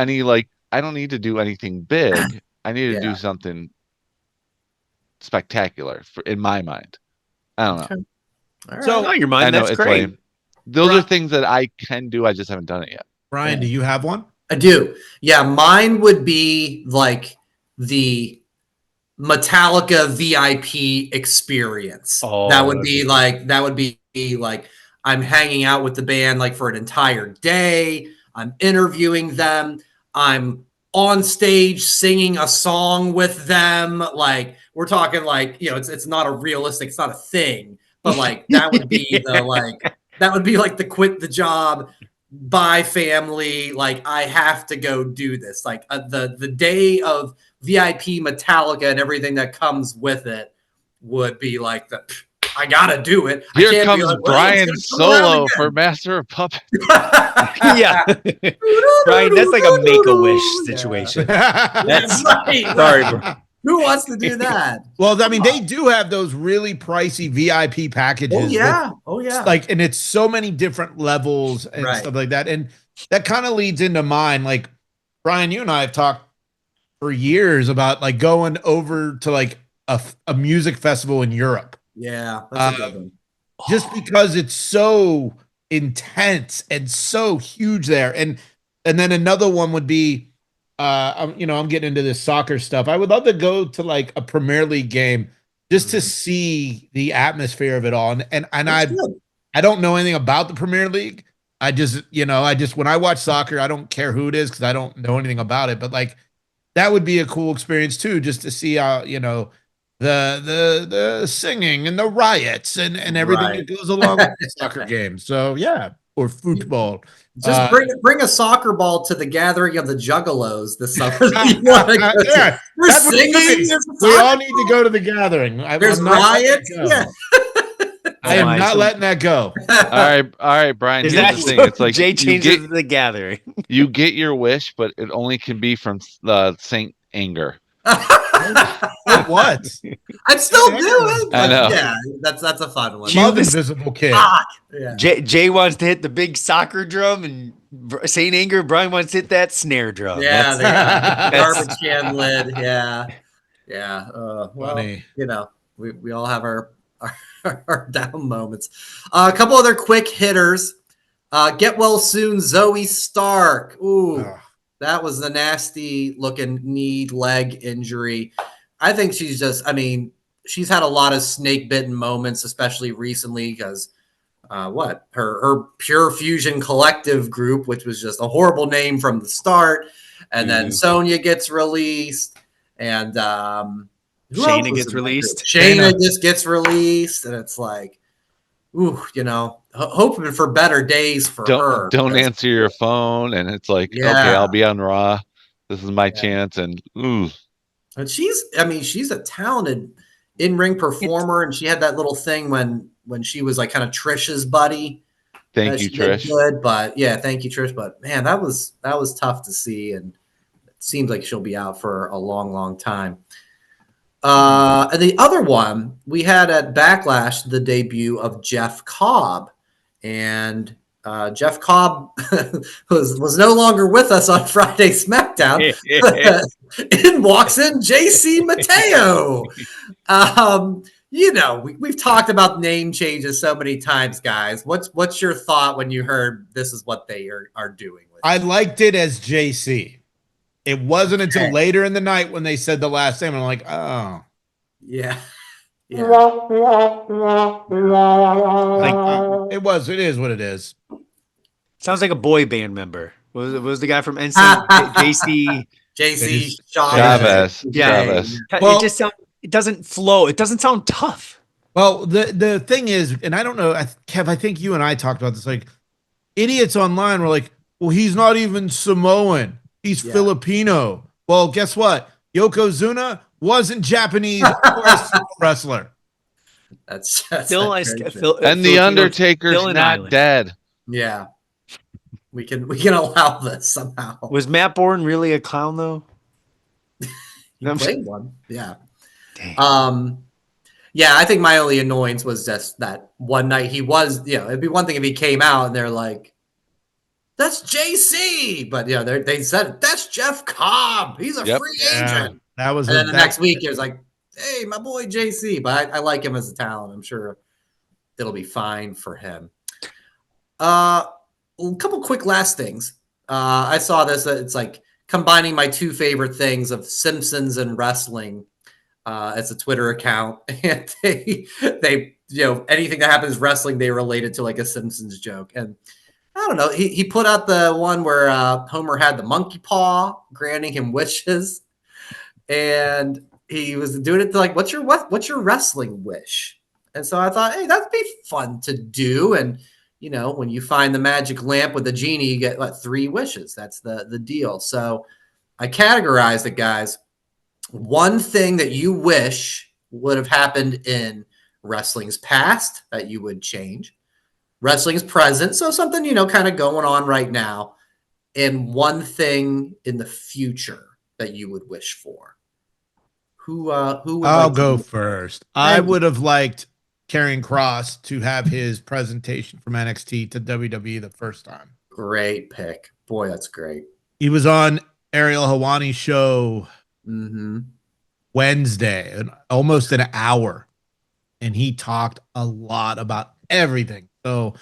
I don't need to do anything big. I need to do something spectacular in my mind. I don't know. All right. So- Oh, your I mind. know That's it's great. lame. Those Right. are things that I can do. I just haven't done it yet. Brian, do you have one? I do. Yeah, mine would be like the Metallica VIP experience. Oh, that would be like I'm hanging out with the band like for an entire day. I'm interviewing them. I'm on stage singing a song with them. Like we're talking like, it's not a realistic, it's not a thing, but like that would be the quit the job, bye family, like I have to go do this. Like the day of VIP Metallica and everything that comes with it would be like I gotta do it. I Here can't be comes like, well, Brian it's gonna come around Solo again. for Master of Puppets. Yeah, Brian, that's like a Make-A-Wish situation. That's right. Sorry, bro. Who wants to do that? Well, I mean, they do have those really pricey VIP packages. Oh yeah. Oh yeah. Like, and it's so many different levels and Right. stuff like that. And that kind of leads into mine. Like, Brian, you and I have talked for years about like going over to like a music festival in Europe. Yeah. That's a good one. Just because it's so intense and so huge there. And then another one would be I'm getting into this soccer stuff. I would love to go to like a Premier League game just to see the atmosphere of it all. And I don't know anything about the Premier League. I just when I watch soccer, I don't care who it is because I don't know anything about it. But like that would be a cool experience too, just to see how, the singing and the riots and everything that goes along with the soccer game. So yeah, or football. Just bring a soccer ball to the gathering of the Juggalos this summer. Yeah, We're singing. We all need to go to the gathering. There's riots. Yeah. I am not letting that go. All right, Brian. Is Here's that the thing. It's like Jay you changes the gathering. you get your wish, but it only can be from Saint Anger. What? I'd still do it. I know. Yeah, that's a fun one. Love Invisible Kid. Yeah. Jay wants to hit the big soccer drum, and Saint Anger Brian wants to hit that snare drum. Yeah, the garbage can lid. Yeah, yeah. Well, Funny. We all have our down moments. A couple other quick hitters. Get well soon, Zoey Stark. Ooh, that was the nasty looking knee leg injury. I think she's she's had a lot of snake bitten moments, especially recently because her Pure Fusion Collective group, which was just a horrible name from the start, and then Sonya gets released, and Shayna gets released. Shayna just gets released, and it's like, ooh, hoping for better days for her. Don't answer your phone, and it's like, okay, I'll be on Raw. This is my chance, and ooh. And she's a talented in-ring performer, and she had that little thing when she was like kind of Trish's buddy. Thank you, Trish. Good, but yeah, thank you, Trish. But man, that was tough to see, and it seems like she'll be out for a long, long time. And the other one we had at Backlash, the debut of Jeff Cobb, and Jeff Cobb was no longer with us on Friday SmackDown. In walks in JC Mateo. We've talked about name changes so many times, guys. What's your thought when you heard this is what they are doing? I liked it as JC. It wasn't until later in the night when they said the last name. I'm like, oh. Yeah. It is what it is. Sounds like a boy band member. Was the guy from NSYNC, JC Chavez. Yeah. Chavez. Well, it doesn't flow. It doesn't sound tough. Well, the thing is, and I don't know, Kev, I think you and I talked about this, like idiots online were like, well, he's not even Samoan. He's Filipino. Well, guess what? Yokozuna wasn't Japanese or a sumo wrestler. That's and the Undertaker's not dead. Yeah. We can allow this somehow. Was Matt Bourne really a clown though? He played one. Yeah. Dang. Yeah, I think my only annoyance was just that one night he was, it'd be one thing if he came out and they're like, that's JC, but they said that's Jeff Cobb. He's a free agent. That was, and then the next week it was like, hey, my boy JC. But I like him as a talent. I'm sure it'll be fine for him. A couple quick last things. I saw this. It's like combining my two favorite things of Simpsons and wrestling. It's a Twitter account, and they anything that happens wrestling they relate it to like a Simpsons joke. And I don't know. He put out the one where Homer had the monkey paw granting him wishes, and he was doing it to like, what's your wrestling wish? And so I thought, hey, that'd be fun to do. And when you find the magic lamp with the genie, you get 3 wishes. That's the deal. So I categorized it, guys. One thing that you wish would have happened in wrestling's past that you would change. Wrestling's present, so something, kind of going on right now, and one thing in the future that you would wish for. Who would I'll like go to first. I Thank you. would have liked Karrion Kross to have his presentation from NXT to WWE the first time. Great pick. Boy, that's great. He was on Ariel Hawani's show Mm-hmm. Wednesday, almost an hour, and he talked a lot about everything. So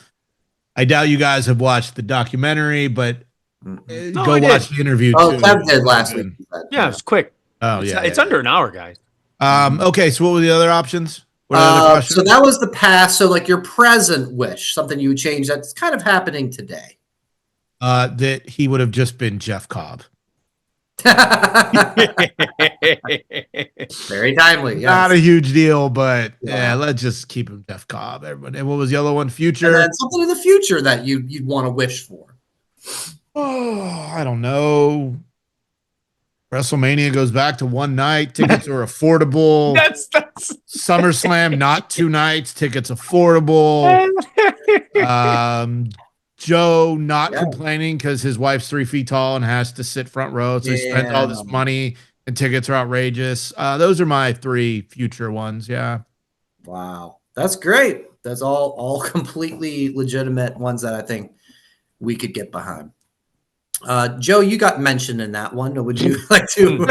I doubt you guys have watched the documentary, but Mm-hmm. go I watch did. the interview Oh, too. Kev did So last good. week. he said. Yeah, it's quick. Oh it's, yeah, it's yeah, under an hour, guys. Okay, so what were the other options? What are the other So questions? that was the past. So like your present wish, something you would change that's kind of happening today. That he would have just been Jeff Cobb. Very timely. Not a Yes. huge deal, but yeah, Yeah. let's just keep him Jeff Cobb. Everyone. And what was the other one? And Future. then something in the future that you'd want to wish for. Oh, I don't know. WrestleMania goes back to one night. Tickets are affordable. that's SummerSlam, not 2 nights. Tickets affordable. Joe not Yeah. complaining because his wife's 3 feet tall and has to sit front row. So he spends all this money and tickets are outrageous. Those are my 3 future ones. Yeah. Wow. That's great. That's all completely legitimate ones that I think we could get behind. Joe, you got mentioned in that one. Would you like to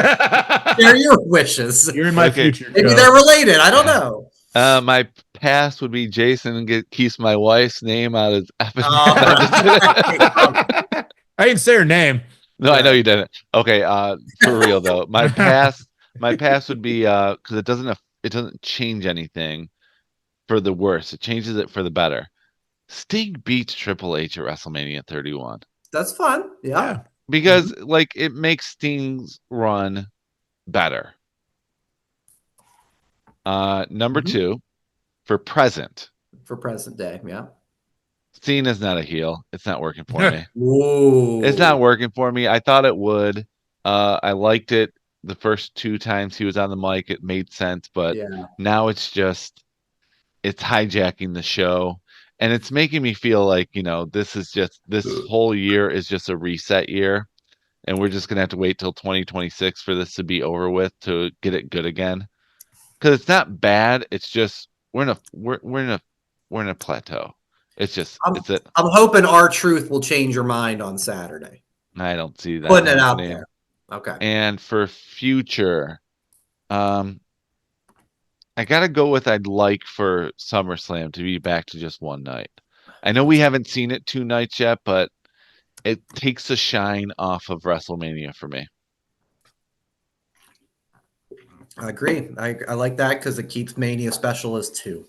share your wishes? You're in my Okay. future. Maybe Joe. they're related. I don't know. My past would be Jason and keeps my wife's name out of All right. I didn't say her name. No, I know you didn't. Okay, for real though, my past would be because it doesn't change anything for the worse. It changes it for the better. Sting beats Triple H at WrestleMania 31 That's fun. Yeah. because like it makes Sting's run better. Number Mhm. 2 for present. For present day. Yeah. Cena's not a heel. It's not working for me. Whoa. It's not working for me. I thought it would. I liked it the first 2 times he was on the mic. It made sense, but Yeah. now it's hijacking the show, and it's making me feel like this whole year is just a reset year, and we're just gonna have to wait till 2026 for this to be over with to get it good again. Because it's not bad. It's just we're in a plateau. It's it. I'm hoping our truth will change your mind on Saturday. I don't see that Putting it out happening. there. Okay. And for future, I gotta go with I'd like for SummerSlam to be back to just one night. I know we haven't seen it 2 nights yet, but it takes the shine off of WrestleMania for me. I agree. I like that because it keeps Mania special as 2.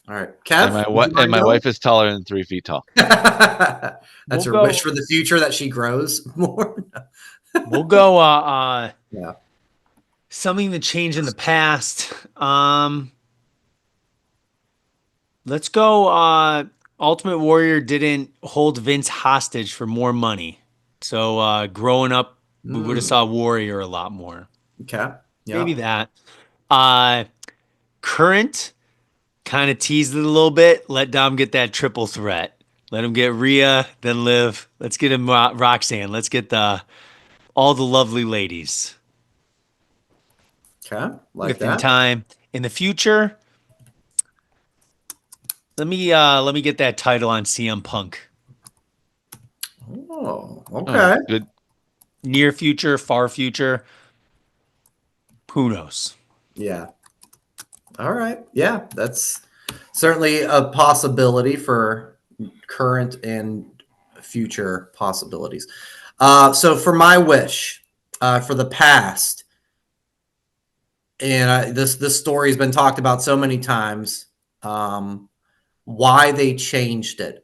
All right. Kev? And my would you mind my going? wife is taller than 3 feet tall. That's We'll her go- wish for the future that she grows more. We'll go Yeah. something that changed in the past. Let's go Ultimate Warrior didn't hold Vince hostage for more money. So growing up, we would have saw Warrior a lot more. Okay. Yeah. Maybe that. Current kind of teased it a little bit. Let Dom get that triple threat. Let him get Rhea, then Liv. Let's get him Roxanne. Let's get all the lovely ladies. Okay. Like Within that. time. In the future, let me get that title on CM Punk. Oh, okay. Good. Near future, far future. Who knows? Yeah. All right. Yeah, that's certainly a possibility for current and future possibilities. So for my wish, for the past, and this story has been talked about so many times, why they changed it.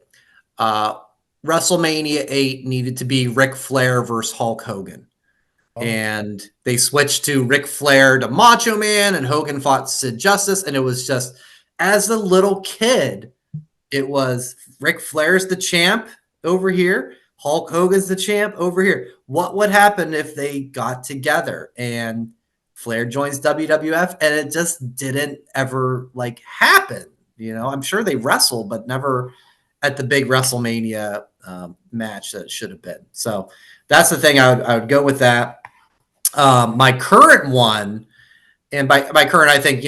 WrestleMania 8 needed to be Ric Flair versus Hulk Hogan. And they switched to Ric Flair to Macho Man, and Hogan fought Sid Justice. And it was just, as a little kid, it was Ric Flair's the champ over here, Hulk Hogan's the champ over here. What would happen if they got together? And Flair joins WWF, and it just didn't ever happen. I'm sure they wrestled, but never at the big WrestleMania match that it should have been. So that's the thing. I would go with that. My current one and by current, I think,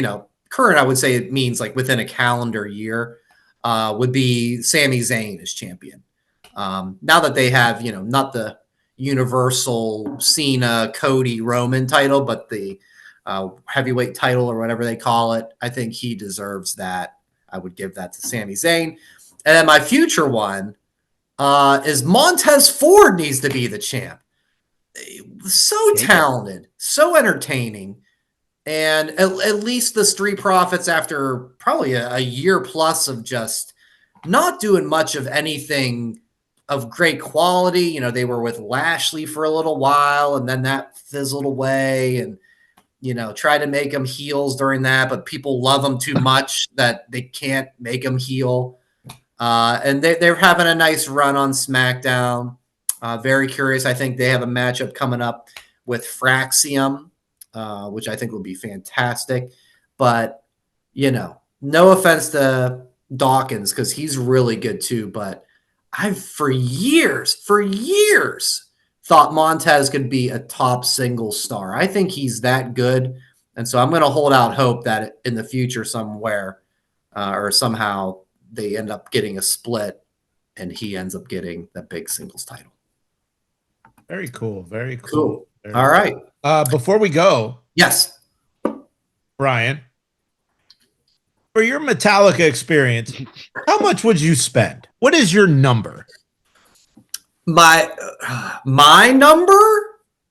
current, I would say it means like within a calendar year, would be Sami Zayn as champion. Now that they have, not the Universal Cena, Cody, Roman title, but the heavyweight title or whatever they call it, I think he deserves that. I would give that to Sami Zayn. And then my future one is Montez Ford needs to be the champ. So talented, so entertaining. And at least the Street Profits, after probably a year plus of just not doing much of anything of great quality, they were with Lashley for a little while, and then that fizzled away, and try to make them heels during that, but people love them too much that they can't make them heel. And they're having a nice run on SmackDown. Very curious. I think they have a matchup coming up with Fraxium, which I think will be fantastic. But, no offense to Dawkins, because he's really good too. But I've for years thought Montez could be a top single star. I think he's that good. And so I'm going to hold out hope that in the future somewhere or somehow they end up getting a split and he ends up getting that big singles title. Very cool. Very cool. Cool. Very All right. Before we go, Yes. Brian, for your Metallica experience, how much would you spend? What is your number? My number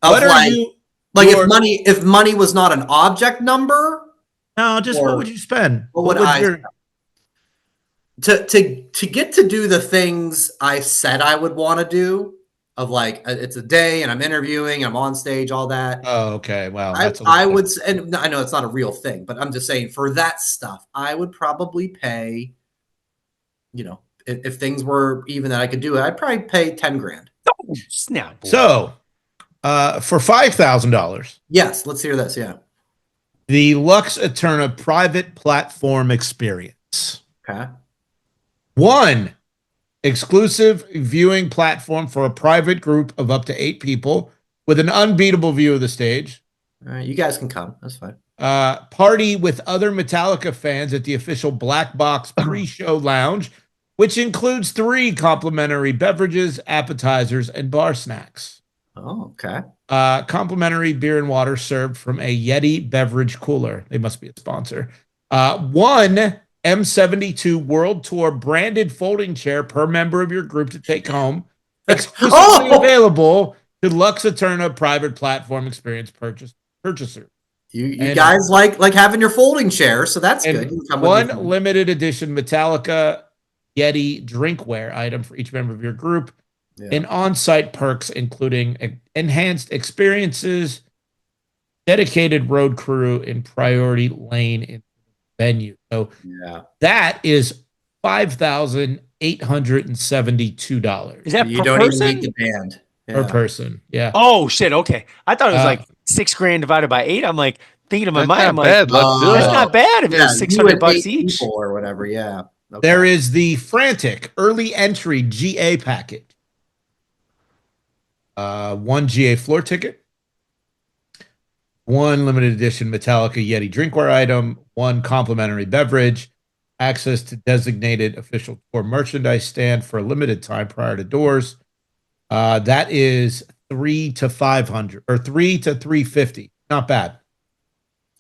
of What are you? if money was not an object number? No, just what would you spend? What would I to get to do the things I said I would want to do, of like it's a day and I'm interviewing, I'm on stage, all that. Oh, okay. Well, I would, and I know it's not a real thing, but I'm just saying for that stuff, I would probably pay, if things were even that I could do it, I'd probably pay 10 grand. Oh, snap. So, for $5,000. Yes. Let's hear this. Yeah. The Lux Eterna private platform experience. Okay. 1, exclusive viewing platform for a private group of up to 8 people with an unbeatable view of the stage. All right. You guys can come. That's fine. Party with other Metallica fans at the official Black Box pre-show lounge, which includes 3 complimentary beverages, appetizers, and bar snacks. Oh, okay. Complimentary beer and water served from a Yeti beverage cooler. They must be a sponsor. 1 M72 World Tour branded folding chair per member of your group to take home. Exclusively available to Lux Eterna private platform experience purchaser. You guys like having your folding chair, so that's good. 1 limited edition Metallica Yeti drinkware item for each member of your group. Yeah. And on-site perks, including enhanced experiences, dedicated road crew, and priority lane in the venue. So that is $5,872. Is that you per don't person? even need the band Per person. Yeah. Oh shit. Okay. I thought it was like $6,000 divided by 8. I'm like thinking in my mind. I'm bad. like, Let's do that's it. not bad if it was $600 each or whatever. Yeah. Okay. There is the Frantic early entry GA package. 1 GA floor ticket, 1 limited edition Metallica Yeti drinkware item, 1 complimentary beverage, access to designated official tour merchandise stand for a limited time prior to doors. That is $300 to $500 or $300 to $350. Not bad.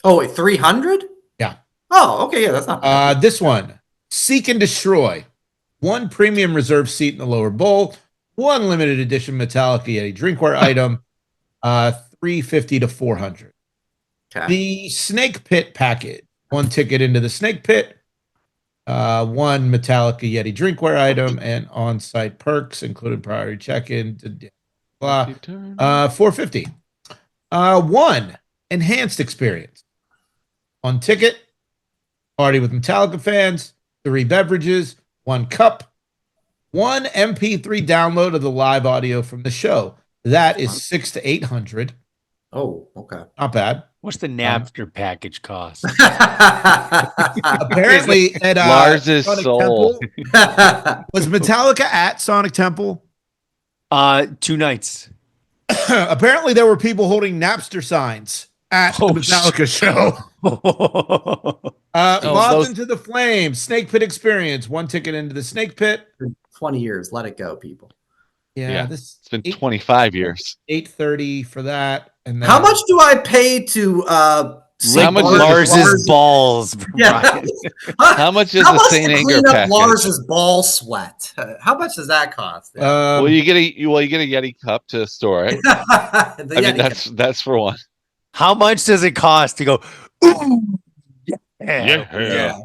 Oh, wait, 300? Yeah. Oh, okay. Yeah, that's not bad. This one, Seek and Destroy, 1 premium reserve seat in the lower bowl, 1 limited edition Metallica Yeti drinkware item, $350 to $400. Okay. The Snake Pit package, 1 ticket into the Snake Pit, 1 Metallica Yeti drinkware item, and on-site perks, including priority check-in, $450. 1 enhanced experience, 1 ticket, party with Metallica fans, 3 beverages, 1 cup, 1 MP3 download of the live audio from the show. That is $600 to $800. Oh, okay. Not bad. What's the Napster package cost? Apparently, at Lars's Sonic soul. Temple, was Metallica at Sonic Temple? 2 nights. Apparently, there were people holding Napster signs at the Metallica show. Moth those- into the Flames, Snake Pit Experience. 1 ticket into the Snake Pit. 20 years. Let it go, people. Yeah, It's been 25 years. 8:30 for that. And then How much do I pay to see How much is Lars's balls, Yeah. Brian. How much is How the much Saint to Anger clean up package? Lars's ball sweat? How much does that cost? Well, you get a Yeti cup to store it. I mean, that's for one. How much does it cost to go, ooh, Yeah.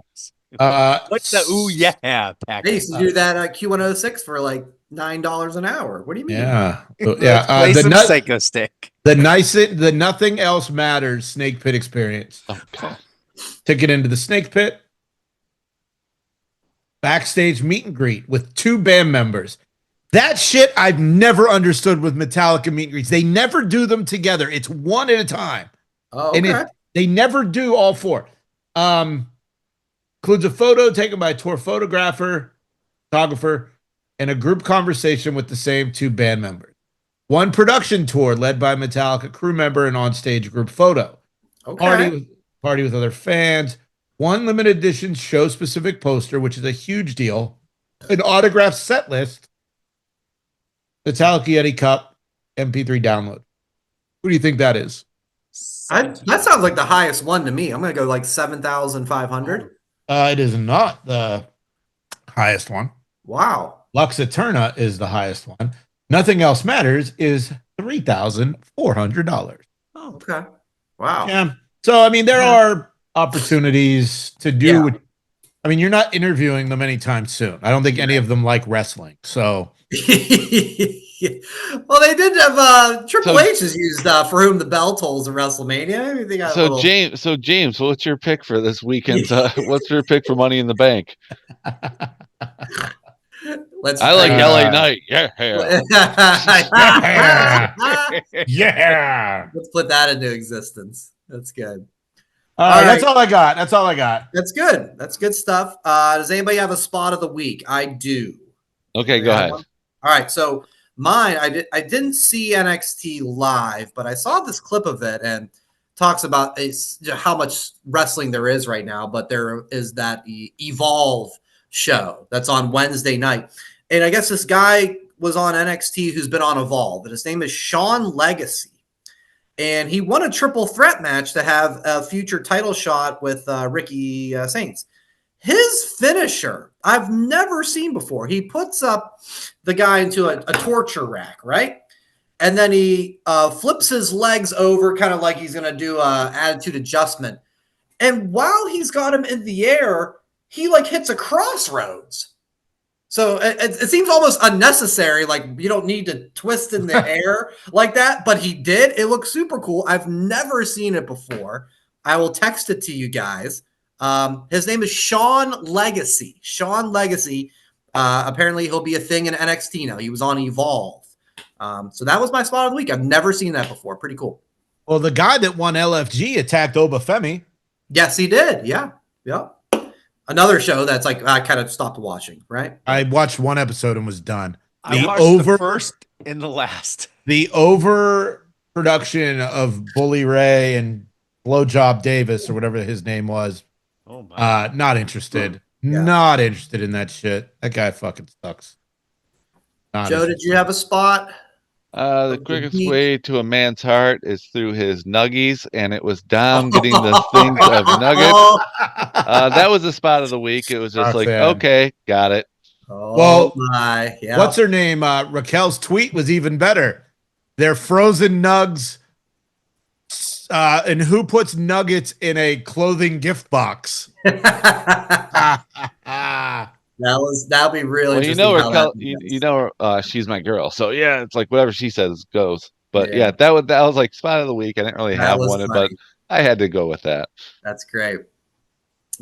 What's the ooh, yeah package? They used to do that at Q106 for like $9 an hour. What do you mean? Yeah. Let's play some Psycho Stick. The Nothing Else Matters Snake Pit Experience. Oh, God. Ticket into the Snake Pit. Backstage meet and greet with 2 band members. That shit I've never understood with Metallica meet and greets. They never do them together. It's one at a time. Oh, okay. And they never do all 4. Includes a photo taken by a tour photographer, and a group conversation with the same 2 band members. 1 production tour led by Metallica crew member and onstage group photo. Okay. Party with other fans. 1 limited edition show specific poster, which is a huge deal. An autographed set list. Metallica Yeti Cup MP3 download. Who do you think that is? That sounds like the highest one to me. I'm going to go like 7,500. It is not the highest one. Wow. Lux Eterna is the highest one. Nothing Else Matters is $3,400. Oh, okay. Wow. Yeah. So, I mean, there are opportunities to do. Yeah. I mean, you're not interviewing them anytime soon. I don't think any of them like wrestling. So, well, they did have Triple H is used for Whom the Bell Tolls at WrestleMania. I mean, they got James, what's your pick for this weekend? What's your pick for Money in the Bank? I like LA Knight. Yeah. yeah. Let's put that into existence. That's good. All right. That's all I got. That's good. That's good stuff. Does anybody have a spot of the week? I do. Okay, go ahead. All right. So mine, I didn't see NXT live, but I saw this clip of it and talks about how much wrestling there is right now. But there is that Evolve show that's on Wednesday night. And I guess this guy was on NXT who's been on Evolve, and his name is Sean Legacy. And he won a triple threat match to have a future title shot with Ricky Saints. His finisher, I've never seen before. He puts up the guy into a torture rack, right? And then he flips his legs over, kind of like he's going to do an attitude adjustment. And while he's got him in the air, he like hits a crossroads. So it seems almost unnecessary. Like you don't need to twist in the air like that, but he did. It looks super cool. I've never seen it before. I will text it to you guys. His name is Sean Legacy. Sean Legacy. Apparently he'll be a thing in NXT now. He was on Evolve. So that was my spot of the week. I've never seen that before. Pretty cool. Well, the guy that won LFG attacked Obafemi. Yes, he did. Yeah. Yeah. Another show that's like I kind of stopped watching, right? I watched 1 episode and was done. I watched the first and the last. The overproduction of Bully Ray and Blowjob Davis or whatever his name was. Oh my! Not interested. Yeah. Not interested in that shit. That guy fucking sucks. Joe, did you have a spot? The quickest way to a man's heart is through his nuggies, and it was Dom getting the things of nuggets. That was the spot of the week. It was just like, okay, got it. Oh, my. Yeah. What's her name? Raquel's tweet was even better. They're frozen nugs. And who puts nuggets in a clothing gift box? That'll be really. Well, you know, Raquel, she's my girl, so yeah, it's like whatever she says goes. But yeah, that was like spot of the week. I didn't really have one, but I had to go with that. That's great.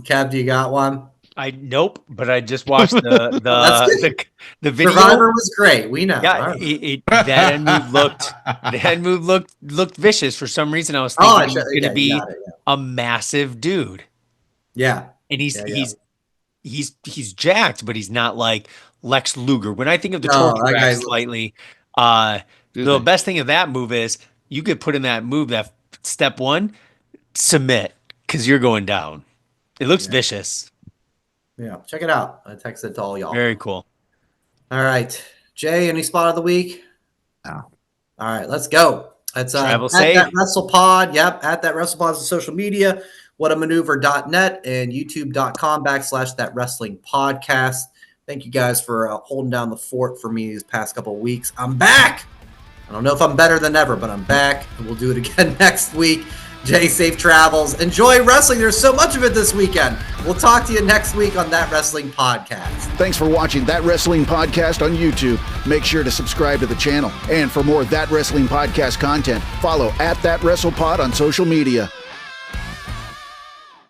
Kev, do you got one? Nope, but I just watched the video. Survivor was great. We know. Yeah, that end move looked vicious for some reason. I was thinking he's going to be a massive dude. Yeah, and he's jacked, but he's not like Lex Luger. When I think of the torture rack slightly, the best thing of that move is you could put in that move that step one, submit, because you're going down. It looks vicious. Yeah, check it out. I texted it to all y'all. Very cool. All right. Jay, any spot of the week? No. All right, let's go. It's Travel at safe. that WrestlePod. Yep, at that WrestlePod on social media, whatamaneuver.net and youtube.com/that wrestling podcast. Thank you guys for holding down the fort for me these past couple of weeks. I'm back. I don't know if I'm better than ever, but I'm back, and we'll do it again next week. Jay, safe travels. Enjoy wrestling. There's so much of it this weekend. We'll talk to you next week on That Wrestling Podcast. Thanks for watching That Wrestling Podcast on YouTube. Make sure to subscribe to the channel. And for more That Wrestling Podcast content, follow at That WrestlePod on social media.